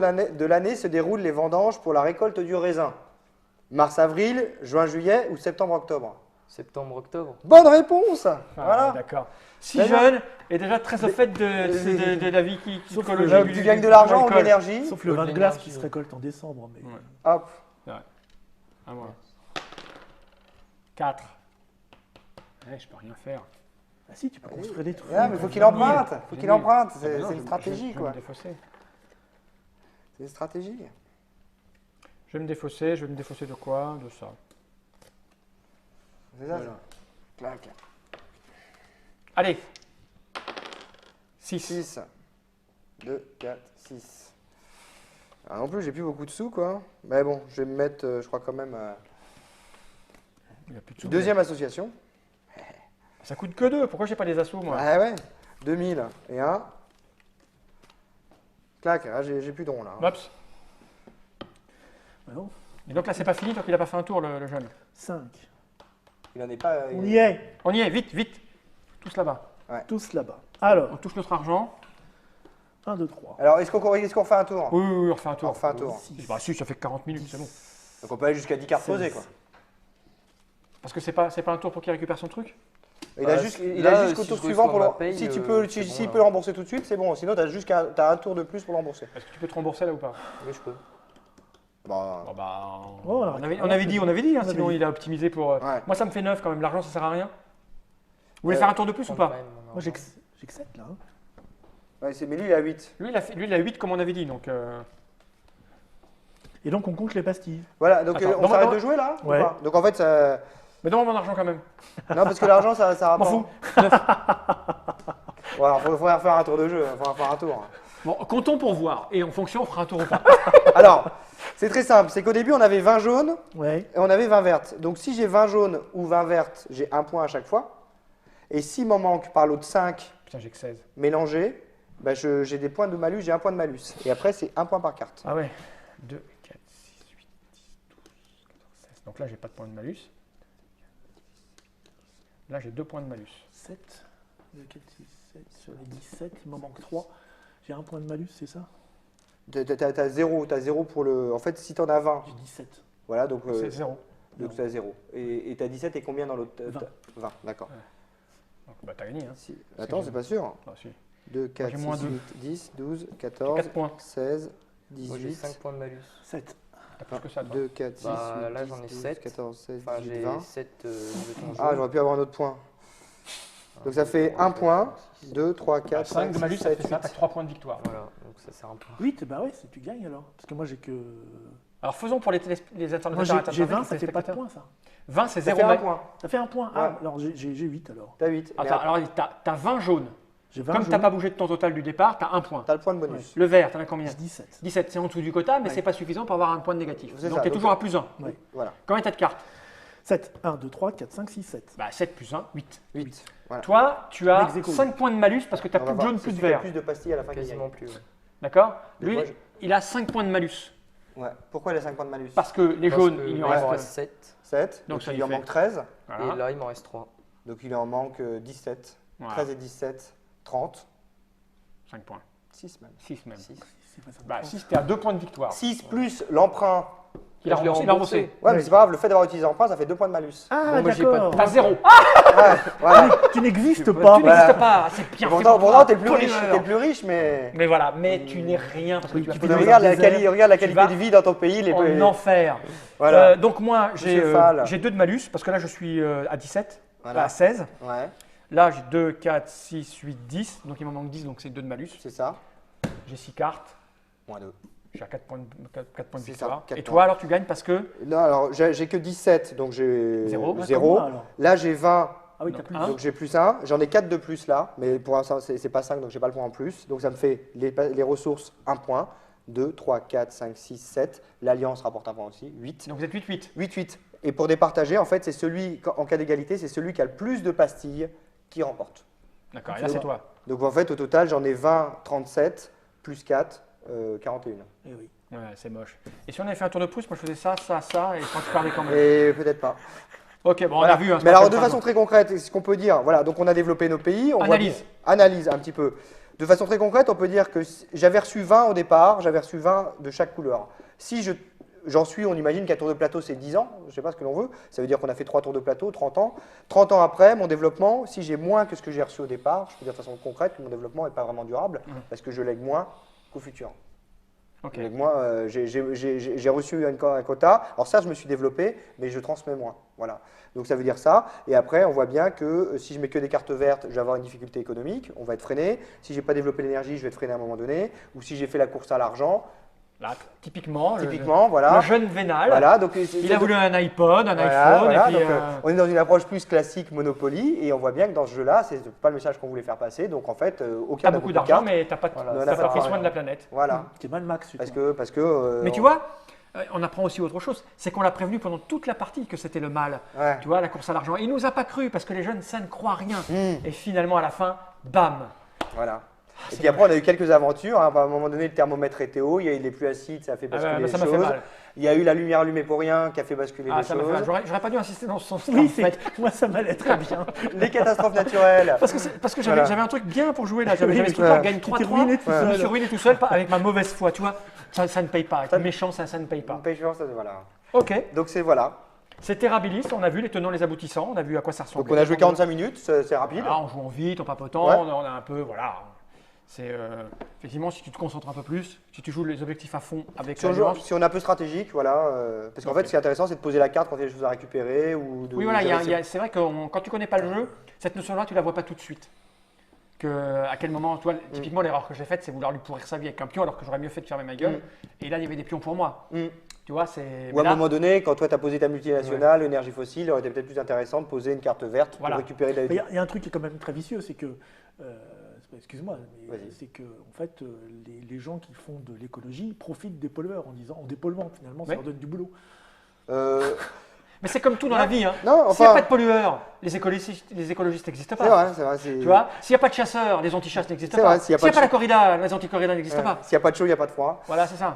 l'année se déroulent les vendanges pour la récolte du raisin? Mars-avril, juin-juillet ou septembre-octobre? Septembre-octobre. Bonne réponse. Ah, Voilà. D'accord. Si Mais non. jeune et déjà très au fait de la vie qui Sauf écologique. que Donc, tu gagnes de l'argent ou de l'énergie. Sauf le de vin de glace qui l'énergie. se récolte en décembre. Mais... Ouais. Hop. Ah, voilà. 4. Je peux rien faire. Ah si, tu peux construire des trucs. Ah, mais faut qu'il 20 000. emprunte. Faut qu'il 20 000. emprunte. Ah, C'est mais non, c'est une stratégie, je vais quoi. me défausser. C'est une stratégie. Je vais me défausser. Je vais me défausser de quoi? De ça. C'est ça. Voilà. Clac. Allez. 6. 6. 2, 4, 6. Ah, non plus, j'ai plus beaucoup de sous, quoi. Mais bon, je vais me mettre, je crois quand même, Il n'y a plus de sous. deuxième association. Ça coûte que 2. Pourquoi j'ai pas des assos, moi? Ah ouais. 2000 et 1. Clac, ah, j'ai plus de rond là. hein. Mops. Non. Et donc là, c'est pas fini tant qu'il n'a pas fait un tour, le jeune. 5. Il n'en est pas. On y est. On y est, vite, vite. Tous là-bas. Tous là-bas. Alors, On touche notre argent. 1, 2, 3. Alors, est-ce qu'on fait un tour? Oui, oui, oui, on refait un On tour. refait un tour. Bah si, ça fait 40 minutes, c'est bon. Donc, on peut aller jusqu'à 10 cartes 16. posées, quoi. Parce que c'est pas un tour pour qu'il récupère son truc. Il a Bah, juste, là, jusqu'au si tour je suivant reçois pour ma le. paye, Si tu c'est peux, bon, s'il là. peut le rembourser tout de suite, c'est bon. Sinon, t'as un tour de plus pour le rembourser. Est-ce que tu peux te rembourser là ou pas? Oui, je peux. Bah, Bon, bah, Oh, on avait dit, hein, On avait sinon dit. il a optimisé pour. Ouais. Moi, ça me fait 9 quand même. L'argent, ça sert à rien. Vous voulez faire un tour de plus ou pas? Moi, j'ai que 7 là. Hein. ouais, mais lui, il a 8. Lui, il a 8 comme on avait dit. Donc, Et donc, on compte les pastilles. Voilà, donc Attends, on non, s'arrête non. de jouer là ou Ouais. pas Donc en fait, ça. Mais donne-moi mon argent quand même. Non, parce que l'argent, ça M'en rapporte. fous. Voilà, faudrait faire un tour de jeu, faudrait faire un tour. Bon, comptons pour voir. Et en fonction, on fera un tour ou pas. Alors, c'est très simple, c'est qu'au début, on avait 20 jaunes Ouais. et on avait 20 vertes. Donc si j'ai 20 jaunes ou 20 vertes, j'ai un point à chaque fois. Et s'il m'en manque par lot de 5 Putain, j'ai que 16. mélangés, bah, j'ai des points de malus, j'ai un point de malus. Et après, c'est un point par carte. Ah ouais. 2, 4, 6, 8, 10, 12, 14, 16. Donc là, j'ai pas de point de malus. Là, j'ai 2 points de malus. 7. 2, 4, 6, 7. Sur les 17, il m'en manque 3. J'ai un point de malus, c'est ça? T'as 0 pour le. En fait, si t'en as 20, J'ai 17. voilà, donc C'est 0. t'as 0. Et t'as 17 et combien dans l'autre 20. 20, d'accord. Donc, bah, t'as gagné. Hein. Si- Attends, c'est pas sûr. Ah, si. 2, 4, j'ai 6, moins 2. 8, 10, 12, J'ai 14, 4 points. 16, Moi, j'ai 5 18, points de malus. 7. T'as plus que ça, toi. 2, 4, 6, Bah, 8, là, 10, j'en ai 12, 7. 14, 16, Enfin, 18, j'ai 20. 7 jetons Ah, jaunes. j'aurais pu avoir un autre point. Donc ça fait 1 point, 2, 3, 4, 5 5, de malus, 6, ça 7, fait ça. 8. T'as 3 points de victoire. Voilà, donc ça sert un peu. 8, bah ouais, tu gagnes alors. Parce que moi, j'ai que. Alors, faisons pour les Moi, internautes. j'ai 20, ça fait pas de points, ça. 20, c'est Ça 0 fait un malus. point. Ça fait un point. Ouais. Ah, alors j'ai 8 alors. T'as 8. Attends, alors, t'as 20 jaunes. J'ai 20 Comme t'as jaunes. pas bougé de ton total du départ, t'as 1 point. T'as le point de bonus. Le vert, t'en as combien? J'ai 17. 17, c'est en dessous du quota, mais Ouais. c'est pas suffisant pour avoir un point de négatif. C'est Donc ça, t'es donc- toujours à plus 1. Ouais. Voilà, Combien t'as de cartes? 7. 1, 2, 3, 4, 5, 6, 7. Bah 7 plus 1, 8. 8. Voilà. Toi, tu as Ex aequo. 5 points de malus parce que t'as On plus va de voir. jaune, C'est plus de celui qui a vert. plus de pastilles à la fin qui Quasiment gagne. plus. Ouais. D'accord? Donc Lui, moi, il a 5 points de malus. Ouais. Pourquoi il a 5 points de malus? Parce que les Parce jaunes, que il lui là, en il m'en reste. reste 7. 7. Donc Donc ça il lui en fait. manque 13. Voilà. Et là, il m'en reste 3. Donc il en manque 17. Voilà. 13 et 17, 30. 5 points. 6 même. 6 même. 6. C'est pas ça. Bah 6, t'es à 2 points de victoire. 6 plus l'emprunt. Il a Je l'ai remboursé. Il a remboursé. Ouais, mais c'est pas grave, le fait d'avoir utilisé l'emprunt, ça fait 2 points de malus. Ah, Bon, moi, j'ai pas de d'accord. T'as 0. Ouais, voilà. Tu n'existes Tu pas. n'existes Voilà. pas. C'est pire. Pourtant, t'es le plus riche, t'es le plus riche, mais. Mais voilà, mais tu n'es rien parce que Oui, tu as tu fait peux des devenir Regarde la Tu qualité vas de vie dans ton pays. Les en enfer. Voilà. Donc moi, j'ai Monsieur Fall. 2 de malus parce que là, je suis à 17, Voilà. à 16. Ouais, Là, j'ai 2, 4, 6, 8, 10. Donc il m'en manque 10, donc c'est 2 de malus. c'est ça. J'ai 6 cartes. Moins 2. J'ai 4 points de, 4 points de C'est victoire. ça, 4 Et points. toi, alors, tu gagnes parce que Non, alors j'ai que 17, donc j'ai Zéro. Ah, 0. comme moi, alors. Là, j'ai 20, Ah oui, Non. t'as plus. Hein donc j'ai plus 1. J'en ai 4 de plus là, mais pour l'instant, c'est pas 5, donc j'ai pas le point en plus. Donc ça me fait les ressources 1 point. 2, 3, 4, 5, 6, 7. L'alliance rapporte un point aussi. 8. donc vous êtes 8-8. 8, 8. Et pour départager, en fait, c'est celui, en cas d'égalité, c'est celui qui a le plus de pastilles qui remporte. D'accord, et là, c'est toi. Donc en fait, au total, j'en ai 20, 37, plus 4, 41. Eh oui. Ouais, c'est moche. Et si on avait fait un tour de pouce, moi je faisais ça, ça, ça, et quand tu parlais quand même. Et peut-être pas. Ok, bon, on Voilà. a vu. Hein, c'est Mais pas alors, comme de ça, façon très concrète, ce qu'on peut dire, voilà, donc on a développé nos pays. On voit Analyse. bien- analyse un petit peu. De façon très concrète, on peut dire que j'avais reçu 20 au départ, j'avais reçu 20 de chaque couleur. Si j'en suis, on imagine qu'un tour de plateau, c'est 10 ans, je ne sais pas ce que l'on veut, ça veut dire qu'on a fait 3 tours de plateau, 30 ans. 30 ans après, mon développement, si j'ai moins que ce que j'ai reçu au départ, je peux dire de façon concrète que mon développement n'est pas vraiment durable, parce que je lègue moins qu'au futur. Ok. Donc moi, j'ai reçu un quota. Alors ça, je me suis développé, mais je transmets moins. Voilà. Donc ça veut dire ça. Et après, on voit bien que si je mets que des cartes vertes, je vais avoir une difficulté économique. On va être freiné. Si j'ai pas développé l'énergie, je vais être freiné à un moment donné. Ou si j'ai fait la course à l'argent, Là, typiquement, typiquement, voilà. le jeune vénal, Voilà. Donc il a voulu un iPod, un voilà, iPhone, voilà. et puis, Donc, on est dans une approche plus classique Monopoly, et on voit bien que dans ce jeu-là, c'est pas le message qu'on voulait faire passer. Donc en fait, aucun t'as n'a beaucoup de d'argent, cartes. mais t'as pas, Voilà, on a t'as pas pas de pris problème. soin de la planète. Voilà. T'es mal max. Parce toi. que. Mais tu vois, on apprend aussi autre chose, c'est qu'on l'a prévenu pendant toute la partie que c'était le mal. Ouais. Tu vois, la course à l'argent. Il nous a pas cru parce que les jeunes, ça ne croit rien. Hmm. Et finalement, à la fin, bam. Voilà. Et puis après, on a eu quelques aventures. Hein. À un moment donné, le thermomètre était haut, il est plus acide, ça a fait basculer les ça m'a fait choses. mal. Il y a eu la lumière allumée pour rien qui a fait basculer les Ça m'a fait mal. choses. J'aurais pas dû insister dans ce sens-là. Oui, en fait. moi ça m'allait très bien. Les catastrophes naturelles. Parce que j'avais Voilà. un truc bien pour jouer là. J'avais Oui, ce truc-là, ouais. gagne Tu t'es 3-3. ruiné tout Je me seul. suis ruiné tout seul avec ma mauvaise foi, tu vois. Ça ne paye pas. Être méchant, ça ne paye pas. Patience, voilà. Ok. Donc c'est voilà. C'est Terribilis. On a vu les tenants, les aboutissants. On a vu à quoi ça ressemble. Donc on a joué 45 minutes, c'est rapide. Voilà, en jouant vite, en papotant, Ouais. on a un peu, voilà. C'est effectivement, si tu te concentres un peu plus, si tu joues les objectifs à fond avec Si on, la joue- nuance. si on est un peu stratégique, voilà. Parce qu'en Ok. fait, ce qui est intéressant, c'est de poser la carte quand il y a des choses à récupérer ou de. Oui, voilà, gérer ses- c'est vrai que quand tu connais pas le jeu, cette notion-là, tu la vois pas tout de suite. À quel moment, toi, typiquement, l'erreur que j'ai faite, c'est vouloir lui pourrir sa vie avec un pion, alors que j'aurais mieux fait de fermer ma gueule. Et là, il y avait des pions pour moi. Mm. Tu vois, c'est. Ou à mais un là- moment donné, quand toi tu as posé ta multinationale, énergie fossile, il aurait été peut-être plus intéressant de poser une carte verte Voilà. pour récupérer de la. Il y a un truc qui est quand même très vicieux, c'est que, excuse-moi, mais Vas-y. c'est que en fait, les gens qui font de l'écologie profitent des pollueurs en dépolluant finalement, ça Oui. leur donne du boulot. Euh, Mais c'est comme tout dans la vie. Hein. Non, S'il n'y a enfin- pas de pollueurs, les écologistes n'existent c'est pas. vrai, c'est vrai. Tu vois, s'il n'y a pas de chasseurs, les anti-chasses n'existent C'est pas. vrai, S'il n'y a pas la corrida, les anti-corridas n'existent pas. S'il n'y a pas de chaud, il n'y a pas de froid. Voilà, c'est ça.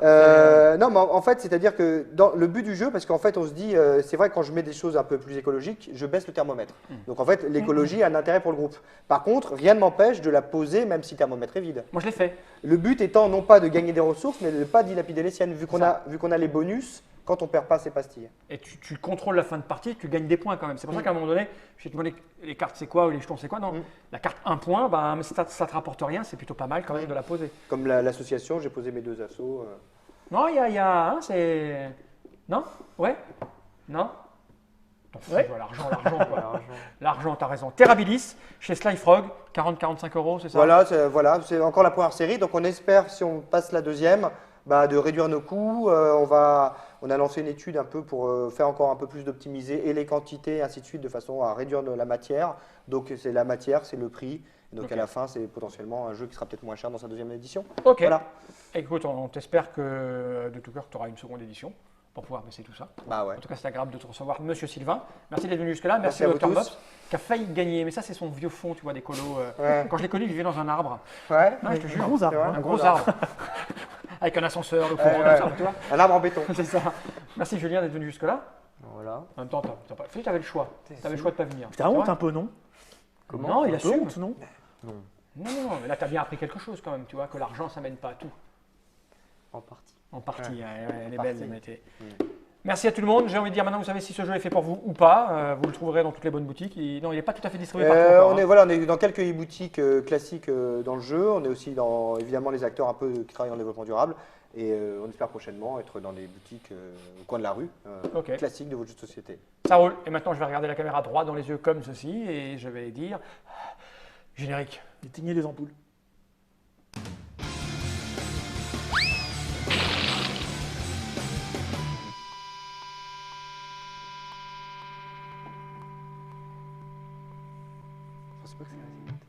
Non, mais en fait, c'est-à-dire que dans le but du jeu, parce qu'en fait, on se dit, c'est vrai que quand je mets des choses un peu plus écologiques, je baisse le thermomètre. Donc en fait, l'écologie a un intérêt pour le groupe. Par contre, rien ne m'empêche de la poser même si le thermomètre est vide. Moi, je l'ai fait. Le but étant non pas de gagner des ressources, mais de ne pas dilapider les siennes, vu qu'on ça. a les bonus quand on perd pas ses pastilles. Et tu contrôles la fin de partie, tu gagnes des points quand même. C'est pour ça qu'à un moment donné, je vais te demander les cartes c'est quoi ou les jetons c'est quoi. Non, la carte 1 point, bah, ça te rapporte rien, c'est plutôt pas mal quand même de la poser. Comme l'association, j'ai posé mes 2 assauts. Non, c'est. Non. Ouais. Non. T'en fous, Ouais. toi, l'argent, quoi. L'argent, t'as raison. Terrabilis, chez Slyfrog, 40-45 euros, c'est ça? Voilà, c'est encore la première série. Donc on espère, si on passe la deuxième, de réduire nos coûts. On a lancé une étude un peu pour faire encore un peu plus d'optimiser et les quantités, et ainsi de suite, de façon à réduire la matière. Donc c'est la matière, c'est le prix. Et donc Ok. à la fin, c'est potentiellement un jeu qui sera peut-être moins cher dans sa deuxième édition. Ok. Voilà. Écoute, on t'espère que de tout cœur, tu auras une seconde édition pour pouvoir baisser tout ça. Bah ouais. En tout cas, c'est agréable de te recevoir, Monsieur Sylvain. Merci d'être venu jusque-là. Merci Merci à au vous Dr. tous. Bobs, qui a failli gagner. Mais ça, c'est son vieux fond, tu vois, des colos. Ouais. Quand je l'ai connu, il vivait dans un arbre. Ouais. Non, je te jure. Un gros arbre, C'est vrai. hein. Un gros arbre. Avec un ascenseur, le courant, Ouais, tout ça, tu vois. Un arbre en béton. C'est ça. Merci Julien d'être venu jusque-là. Voilà. En même temps, tu avais le choix. Tu avais le choix de pas venir. T'as honte un peu, non? Non, il T'as un peu assume. honte, non? Non, mais là, tu as bien appris quelque chose quand même, tu vois, que l'argent, ça mène pas à tout. En partie. En partie, Ouais. elle est En belle, partie. elle était. Merci à tout le monde. J'ai envie de dire maintenant, vous savez si ce jeu est fait pour vous ou pas. Vous le trouverez dans toutes les bonnes boutiques. Non, il n'est pas tout à fait distribué partout encore, On est, hein. voilà, on est dans quelques e-boutiques classiques dans le jeu. On est aussi dans, évidemment, les acteurs un peu qui travaillent en développement durable. Et on espère prochainement être dans des boutiques au coin de la rue, Ok. classiques de vos jeux de société. Ça roule. Et maintenant, je vais regarder la caméra droit dans les yeux comme ceci et je vais dire générique. Éteignez les ampoules. Je pense pas que ça va aller vite.